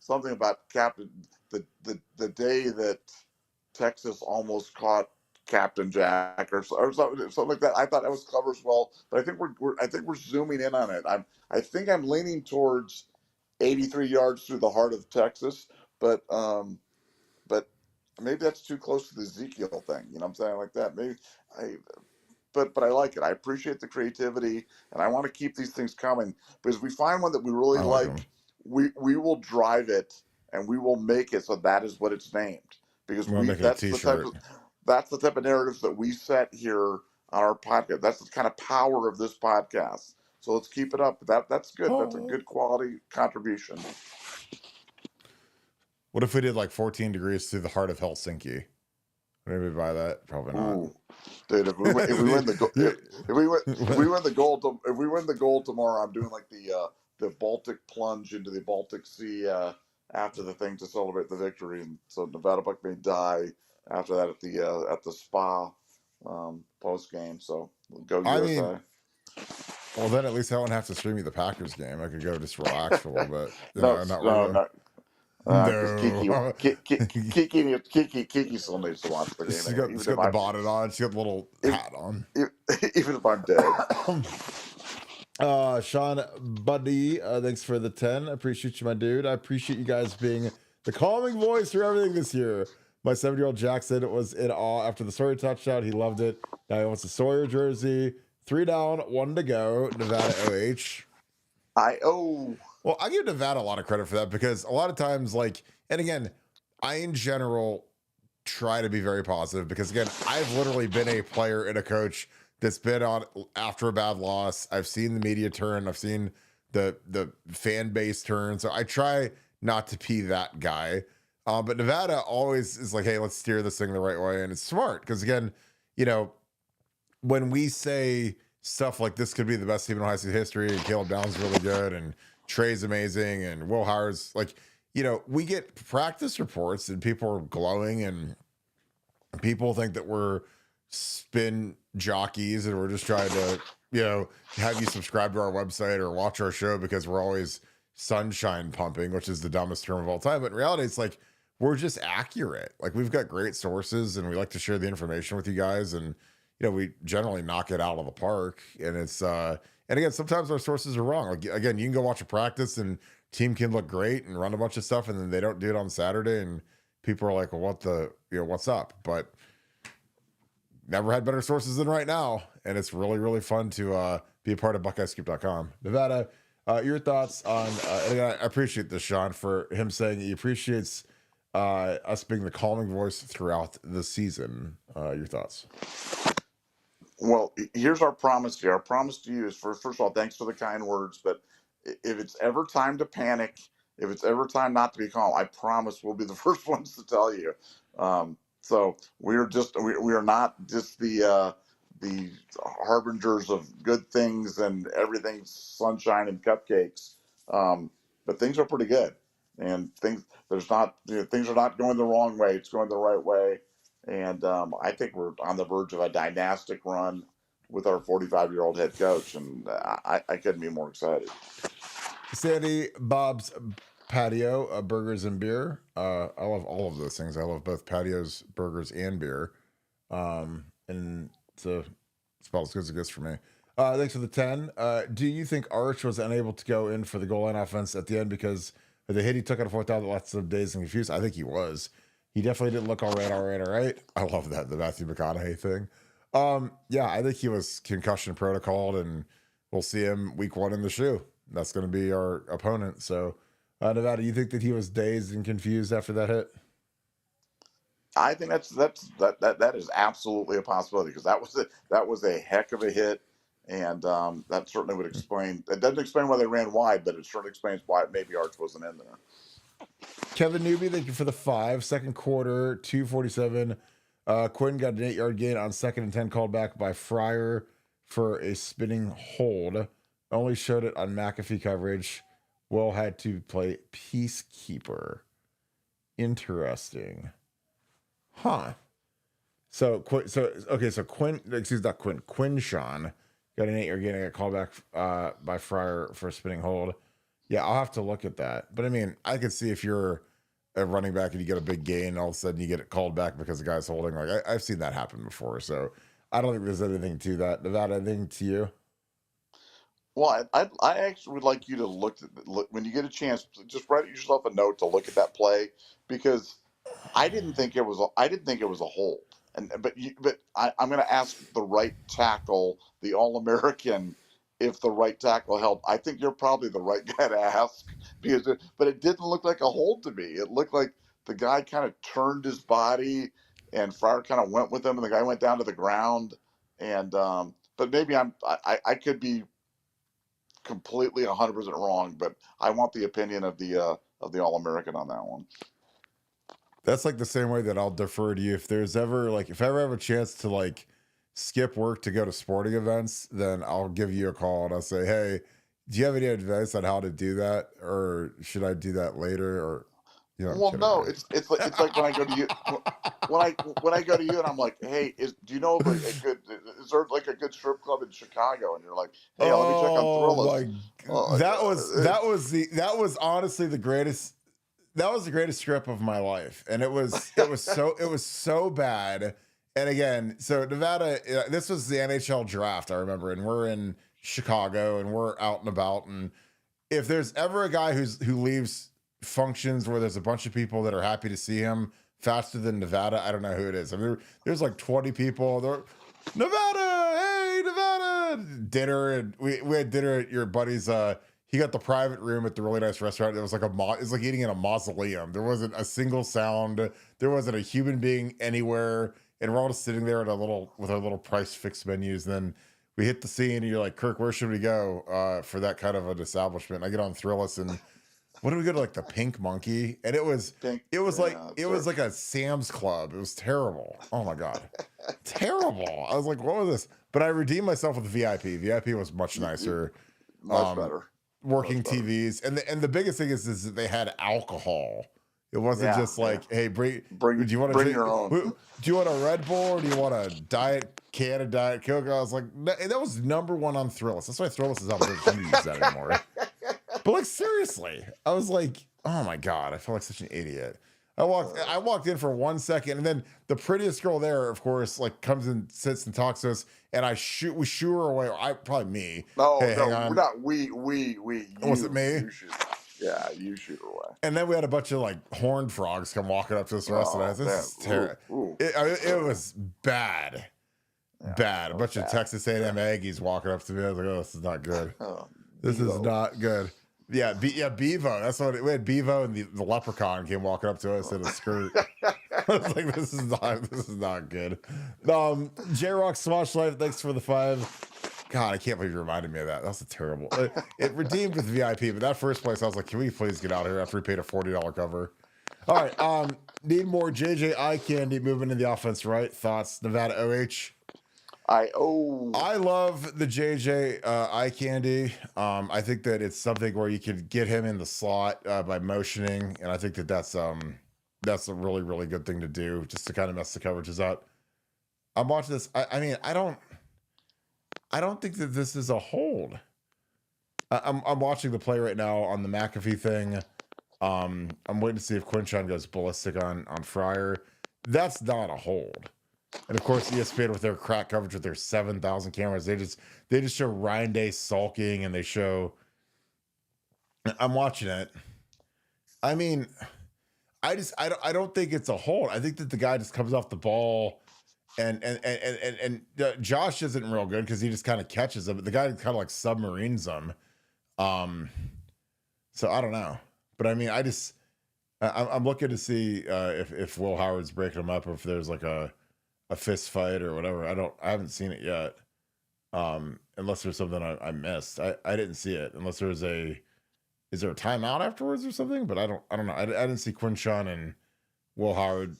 something about Captain the day that Texas almost caught Captain Jack or something like that. I thought that was clever as well. But I think we're zooming in on it. I think I'm leaning towards 83 yards through the heart of Texas, but maybe that's too close to the Ezekiel thing. You know what I'm saying? Like that. Maybe I, but I like it. I appreciate the creativity, and I want to keep these things coming because we find one that we really I like them. we will drive it and we will make it so that is what it's named because I'm gonna make it a T-shirt. that's the type of narratives that we set here on our podcast. That's the kind of power of this podcast. So let's keep it up. That's good. That's a Oh. good quality contribution. What if we did like 14 degrees through the heart of Helsinki? Maybe buy that. Probably not. Ooh, dude, if we win the gold tomorrow, I'm doing like the Baltic plunge into the Baltic Sea after the thing to celebrate the victory, and so Nevadabuck may die after that at the spa post game. So go USA. I mean, well, then at least I won't have to stream you the Packers game. I could go just relax for a little bit. No. No. Kiki still needs to watch the game. She's got the bonnet on. She got the little hat on. Even if I'm dead. Sean Buddy, thanks for the 10. I appreciate you, my dude. I appreciate you guys being the calming voice for everything this year. My 7-year-old Jackson was in awe after the Sawyer touchdown. He loved it. Now he wants a Sawyer jersey. 3 down, 1 to go. Nevada OH. Well, I give Nevada a lot of credit for that because a lot of times, like, and again, I in general try to be very positive because again, I've literally been a player and a coach that's been on after a bad loss. I've seen the media turn. I've seen the fan base turn. So I try not to be that guy. But Nevada always is like, hey, let's steer this thing the right way. And it's smart because again, you know, when we say stuff like this could be the best team in Ohio State history and Caleb Downs really good and Trey's amazing and Will Howard's like, you know, we get practice reports and people are glowing and people think that we're spin jockeys and we're just trying to, you know, have you subscribe to our website or watch our show because we're always sunshine pumping, which is the dumbest term of all time. But in reality, it's like we're just accurate. Like we've got great sources and we like to share the information with you guys. And, you know, we generally knock it out of the park. And it's, and again, sometimes our sources are wrong. Like, again, you can go watch a practice and team can look great and run a bunch of stuff and then they don't do it on Saturday. And people are like, well, what's up? But never had better sources than right now. And it's really, really fun to be a part of BuckeyeScoop.com. Nevada, your thoughts on, and again, I appreciate this, Sean, for him saying he appreciates us being the calming voice throughout the season. Your thoughts? Well, here's our promise here. Our promise to you is first of all, thanks for the kind words. But if it's ever time to panic, if it's ever time not to be calm, I promise we'll be the first ones to tell you. So we are not just the harbingers of good things and everything's sunshine and cupcakes. But things are pretty good, and things are not going the wrong way. It's going the right way. And I think we're on the verge of a dynastic run with our 45-year-old head coach, and I couldn't be more excited. Sandy Bob's Patio, burgers and beer. I love all of those things. I love both patios, burgers, and beer. And it's about as good as it gets for me. Thanks for the 10. Do you think Arch was unable to go in for the goal line offense at the end because of the hit he took on 4th down that lots of days and confused? I think he was. He definitely didn't look all right. I love that, the Matthew McConaughey thing. Yeah, I think he was concussion protocoled, and we'll see him week 1 in the shoe. That's going to be our opponent. So, Nevada, you think that he was dazed and confused after that hit? I think that is absolutely a possibility because that was a heck of a hit, and that certainly would explain. It doesn't explain why they ran wide, but it certainly explains why maybe Arch wasn't in there. Kevin Newby, thank you for the 5. Second quarter, 2:47. Quinn got an 8-yard gain on 2nd and 10, called back by Fryer for a spinning hold. Only showed it on McAfee coverage. Will had to play peacekeeper. Interesting. Huh. So Quinn, Quinshawn got an 8-yard gain and got called back by Fryer for a spinning hold. Yeah, I'll have to look at that. But I mean, I could see if you're a running back and you get a big gain, all of a sudden you get it called back because the guy's holding. Like I've seen that happen before. So I don't think there's anything to that. Nevada, anything to you? Well, I actually would like you to look when you get a chance, just write yourself a note to look at that play because I didn't think it was. I didn't think it was a hold. But I'm going to ask the right tackle, the All-American, if the right tackle held. I think you're probably the right guy to ask but it didn't look like a hold to me. It looked like the guy kind of turned his body, and Fryer kind of went with him, and the guy went down to the ground. And but maybe I could be completely 100% wrong, but I want the opinion of the All-American on that one. That's like the same way that I'll defer to you. If there's ever like, if I ever have a chance to like skip work to go to sporting events, then I'll give you a call and I'll say, hey, do you have any advice on how to do that? Or should I do that later? Or, you know, I'm Well, kidding, no, right? it's like when I go to you, when I go to you and I'm like, hey, do you know of a good, is there like a good strip club in Chicago? And you're like, hey, let me check on Oh Thrillist. my, Oh, that was honestly the greatest. That was the greatest script of my life. And it was so bad. And again, so Nevada, this was the NHL draft, I remember, and we're in Chicago and we're out and about. And if there's ever a guy who leaves functions where there's a bunch of people that are happy to see him faster than Nevada, I don't know who it is. I mean, there's like 20 people. They're Nevada, hey Nevada, dinner, and we had dinner at your buddy's. He got the private room at the really nice restaurant. It was like it's like eating in a mausoleum. There wasn't a single sound. There wasn't a human being anywhere, and we're all just sitting there at with our little price fixed menus. And then we hit the scene, and you're like, Kirk, where should we go for that kind of an establishment? And I get on Thrillist, and what did we go to, like the Pink Monkey? And it was like a Sam's Club. It was terrible. Oh my god, terrible. I was like, what was this? But I redeemed myself with VIP. VIP was much nicer, much better. Working TVs, and the biggest thing is that they had alcohol. It wasn't just like, hey, bring do you want to drink your own? Do you want a Red Bull or do you want a can of Diet Coke? I was like, that was number one on Thrillist. That's why Thrillist is out there. I don't use that anymore. But like seriously, I was like, oh my god, I felt like such an idiot. I walked in for 1 second, and then the prettiest girl there, of course, like comes and sits and talks to us, and we shoo her away. Probably me. No, hey, no, hang on. we're not. We. Was it me? You shoot her away. And then we had a bunch of like horned frogs come walking up to us the rest of the night. This is terrible. It was bad. Bad. A bunch of Texas A&M Aggies walking up to me. I was like, oh, this is not good. This is not good. Yeah, Bevo. That's what we had. Bevo and the leprechaun came walking up to us in a skirt. I was like, this is not good. J-Rock Smosh Life, thanks for the 5. God, I can't believe you reminded me of that. That's a terrible. It redeemed with VIP, but that first place, I was like, can we please get out of here after we paid a $40 cover? All right. Need more JJ eye candy moving in the offense, right? Thoughts, Nevada OH? I love the JJ eye candy. I think that it's something where you could get him in the slot by motioning, and I think that's a really, really good thing to do, just to kind of mess the coverages up. I'm watching this. I mean, I don't think that this is a hold. I'm watching the play right now on the McAfee thing. I'm waiting to see if Quinshon goes ballistic on Fryer. That's not a hold. And of course, ESPN with their crack coverage with their 7,000 cameras, they just show Ryan Day sulking, and they show. I'm watching it. I mean, I don't think it's a hold. I think that the guy just comes off the ball, and Josh isn't real good because he just kind of catches them. But the guy kind of like submarines them. So I don't know, but I mean, I'm looking to see if Will Howard's breaking them up, or if there's like a fist fight or whatever. I haven't seen it yet. Unless there's something I missed. I didn't see it unless is there a timeout afterwards or something? But I don't know. I didn't see Quinshon and Will Howard.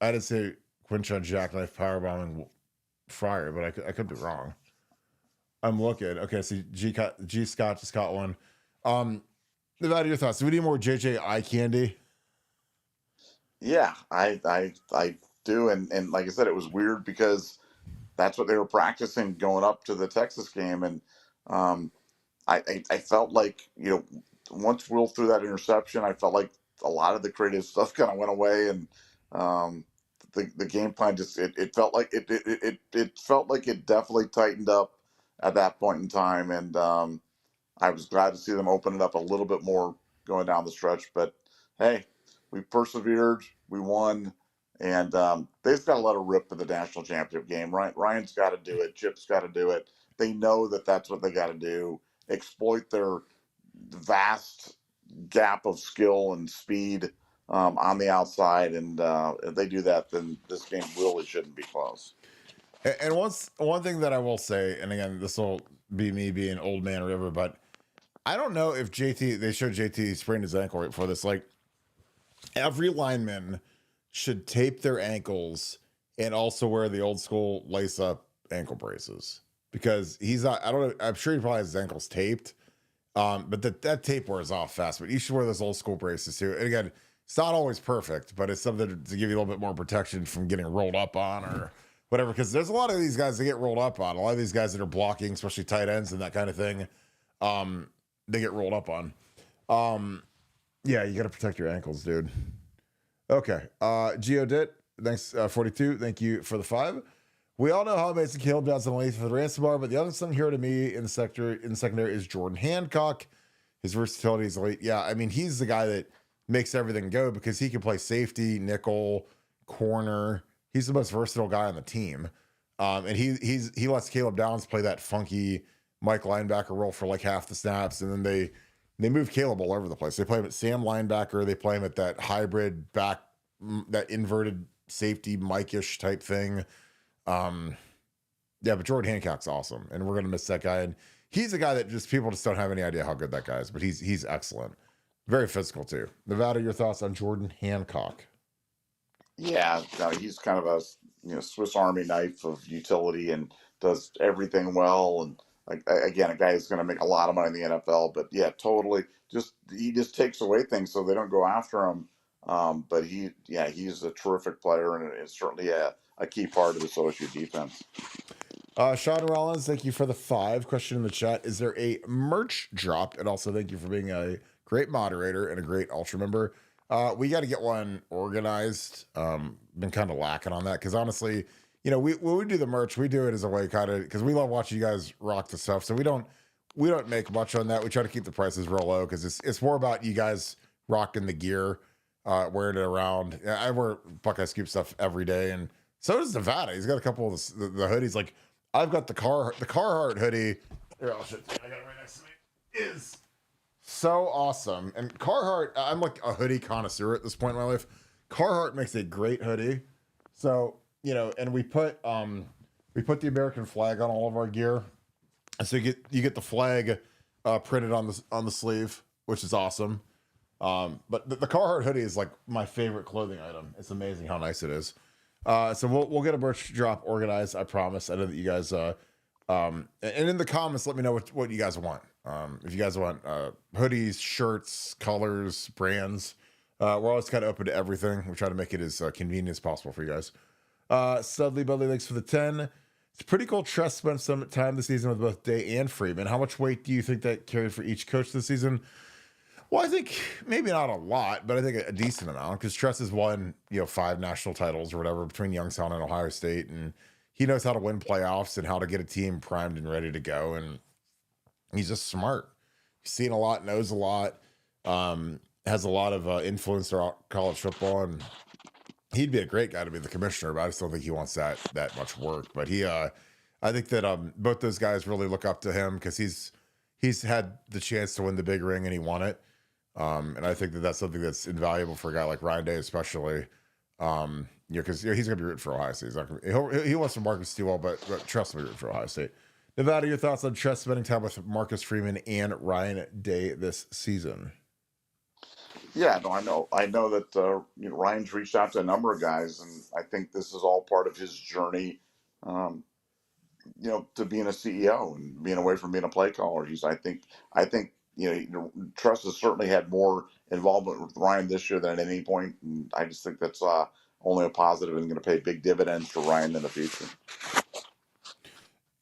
I didn't see Quinshon jackknife powerbombing Fryer, but I could be wrong. I'm looking. Okay, so G Scott just caught one. Nevada, your thoughts? Do we need more JJ eye candy? Yeah, I do, and like I said, it was weird because that's what they were practicing going up to the Texas game, and I felt like once Will threw that interception, I felt like a lot of the creative stuff kind of went away, and the game plan just it felt like it felt like it definitely tightened up at that point in time, and I was glad to see them open it up a little bit more going down the stretch. But hey, we persevered, we won, and they just got to let it rip in the national championship game. Right? Ryan's got to do it. Chip's got to do it. They know that that's what they got to do. Exploit their vast gap of skill and speed on the outside, and if they do that, then this game really shouldn't be close. And one thing that I will say, and again, this will be me being old man or whatever, but I don't know if they showed JT sprained his ankle right before this. Like, every lineman should tape their ankles and also wear the old school lace up ankle braces, because he's not, I don't know, I'm sure he probably has his ankles taped. But that tape wears off fast, but you should wear those old school braces too. And again, it's not always perfect, but it's something to give you a little bit more protection from getting rolled up on or whatever. Because there's a lot of these guys that get rolled up on. A lot of these guys that are blocking, especially tight ends and that kind of thing, they get rolled up on. Yeah, you got to protect your ankles, dude. Okay. Geodit, thanks, 42. Thank you for the 5. We all know how amazing Caleb Johnson leads for the ransom bar, but the other thing here to me in the secondary is Jordan Hancock. His versatility is elite. Yeah, I mean, he's the guy that makes everything go because he can play safety, nickel, corner. He's the most versatile guy on the team. And he lets Caleb Downs play that funky Mike linebacker role for like half the snaps, and then they move Caleb all over the place. They play him at Sam linebacker. They play him at that hybrid back, that inverted safety Mike-ish type thing. Yeah, but Jordan Hancock's awesome, and we're gonna miss that guy. And he's a guy that people just don't have any idea how good that guy is, but he's excellent. Very physical too. Nevada, your thoughts on Jordan Hancock? Yeah, no, he's kind of a Swiss Army knife of utility and does everything well. And like again, a guy who's going to make a lot of money in the NFL. But yeah, totally. He just takes away things so they don't go after him. But he's a terrific player, and it's certainly a key part of this OSU defense. Sean Rollins, thank you for the 5. Question in the chat: is there a merch drop? And also, thank you for being a great moderator and a great Ultra member. We got to get one organized. Been kind of lacking on that because honestly, when we do the merch, we do it as a way kind of because we love watching you guys rock the stuff. So we don't make much on that. We try to keep the prices real low because it's more about you guys rocking the gear, wearing it around. I wear Buckeye Scoop stuff every day, and so does Nevada. He's got a couple of the hoodies. Like I've got the Carhartt hoodie. Here, I'll show it to you. I got it right next to me. Is so awesome. And Carhartt, I'm like a hoodie connoisseur at this point in my life. Carhartt makes a great hoodie. So, and we put the American flag on all of our gear. And so you get the flag printed on the sleeve, which is awesome. But the Carhartt hoodie is like my favorite clothing item. It's amazing how nice it is. So we'll get a merch drop organized, I promise. I know that you guys and in the comments, let me know what you guys want. If you guys want hoodies, shirts, colors, brands, we're always kind of open to everything. We try to make it as convenient as possible for you guys. Studley Budley, thanks for the 10. It's pretty cool. Trust spent some time this season with both Day and Freeman. How much weight do you think that carried for each coach this season? Well, I think maybe not a lot, but I think a decent amount because Tress has won 5 national titles or whatever between Youngstown and Ohio State, and he knows how to win playoffs and how to get a team primed and ready to go. And he's just smart. He's seen a lot, knows a lot, has a lot of influence throughout college football, and he'd be a great guy to be the commissioner, but I just don't think he wants that much work. But I think that both those guys really look up to him because he's had the chance to win the big ring and he won it. And I think that that's something that's invaluable for a guy like Ryan Day, especially, because he's going to be rooting for Ohio State. He's not gonna, he wants to Marcus Sewell, but trust me, rooting for Ohio State. Nevada, your thoughts on Tress spending time with Marcus Freeman and Ryan Day this season? Yeah, no, I know that Ryan's reached out to a number of guys, and I think this is all part of his journey, to being a CEO and being away from being a play caller. I think Trust has certainly had more involvement with Ryan this year than at any point, and I just think that's only a positive and going to pay big dividends for Ryan in the future.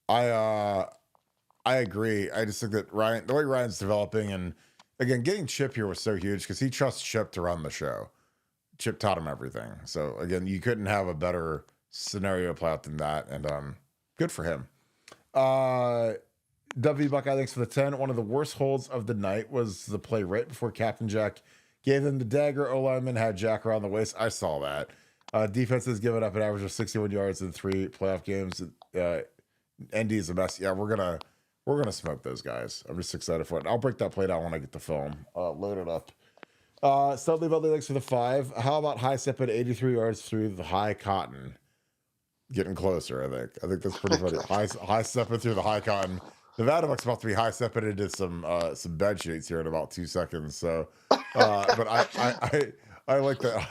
I agree. I just think that the way Ryan's developing, and again, getting Chip here was so huge because he trusts Chip to run the show. Chip taught him everything. So again, you couldn't have a better scenario play out than that. And good for him. W Buckeye, thanks for the 10. One of the worst holds of the night was the play right before Captain Jack Gave them the dagger. O-lineman had Jack around the waist. I saw that. Defense has given up an average of 61 yards in 3 playoff games. ND is a mess. Yeah, we're gonna smoke those guys. I'm just excited for it. I'll break that play down when I get the film loaded up. Studley Valley Lakes for the 5. How about high step at 83 yards through the high cotton? Getting closer, I think. I think that's pretty funny. High stepping through the high cotton. Nevadabuck's about to be high stepping into some bed sheets here in about 2 seconds. So, but I like that.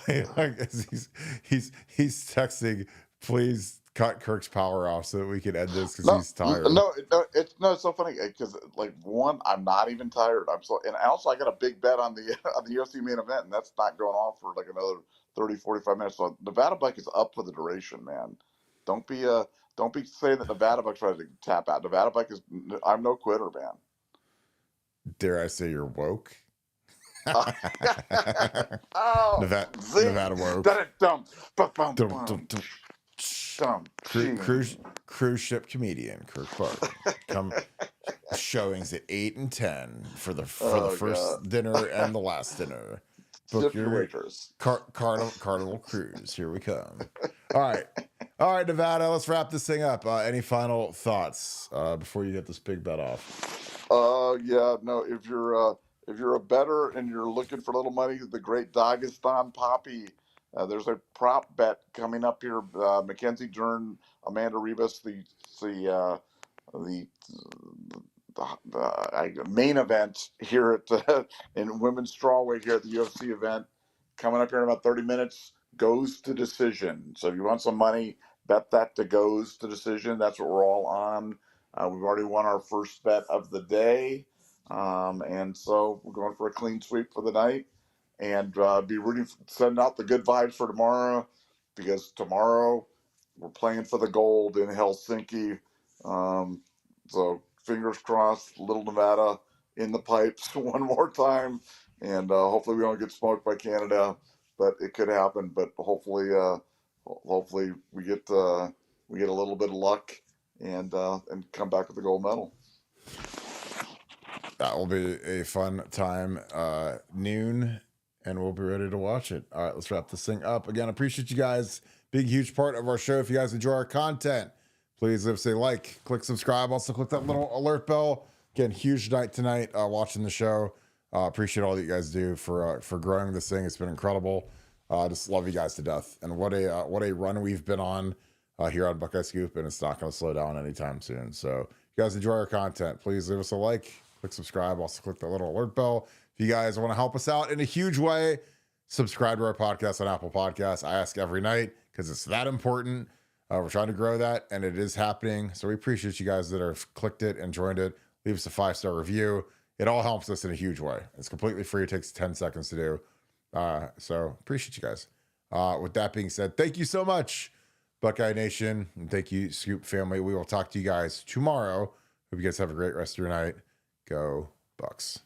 He's texting, please cut Kirk's power off so that we can end this because he's tired. It's so funny because like one, I'm not even tired. And also I got a big bet on the UFC main event, and that's not going off for like another 30, 45 minutes. So Nevadabuck is up for the duration, man. Don't be saying that Nevadabuck's trying to tap out. Nevadabuck is, I'm no quitter, man. Dare I say you're woke? Oh, Nevada woke. Cruise ship comedian Kirk Barton come showings at 8 and 10 for the first dinner and the last dinner. Book your Carnival cruise. Here we come. All right, Nevada. Let's wrap this thing up. Any final thoughts before you get this big bet off? If you're a bettor and you're looking for a little money, the great Dagestan Poppy. There's a prop bet coming up here. Mackenzie Dern, Amanda Rebus, the main event here at in women's strawweight here at the UFC event, coming up here in about 30 minutes, goes to decision. So if you want some money, bet that to goes to decision. That's what we're all on. We've already won our first bet of the day, and so we're going for a clean sweep for the night. And be rooting, sending out the good vibes for tomorrow, because tomorrow we're playing for the gold in Helsinki. So fingers crossed, Little Nevada in the pipes one more time, and hopefully we don't get smoked by Canada, but it could happen. But hopefully we get a little bit of luck and come back with a gold medal. That will be a fun time. Noon. And we'll be ready to watch it. All right, let's wrap this thing up. Again, appreciate you guys. Big, huge part of our show. If you guys enjoy our content, please say like, click subscribe. Also, click that little alert bell. Again, huge night tonight watching the show. Appreciate all that you guys do for growing this thing. It's been incredible. Just love you guys to death. And what a run we've been on here on Buckeye Scoop, and it's not going to slow down anytime soon. So if you guys enjoy our content, please leave us a like, click subscribe. Also, click that little alert bell. If you guys want to help us out in a huge way, subscribe to our podcast on Apple Podcasts. I ask every night because it's that important. We're trying to grow that, and it is happening. So we appreciate you guys that have clicked it and joined it. Leave us a 5-star review. It all helps us in a huge way. It's completely free. It takes 10 seconds to do. So appreciate you guys. With that being said, thank you so much, Buckeye Nation, and thank you, Scoop family. We will talk to you guys tomorrow. Hope you guys have a great rest of your night. Go Bucks.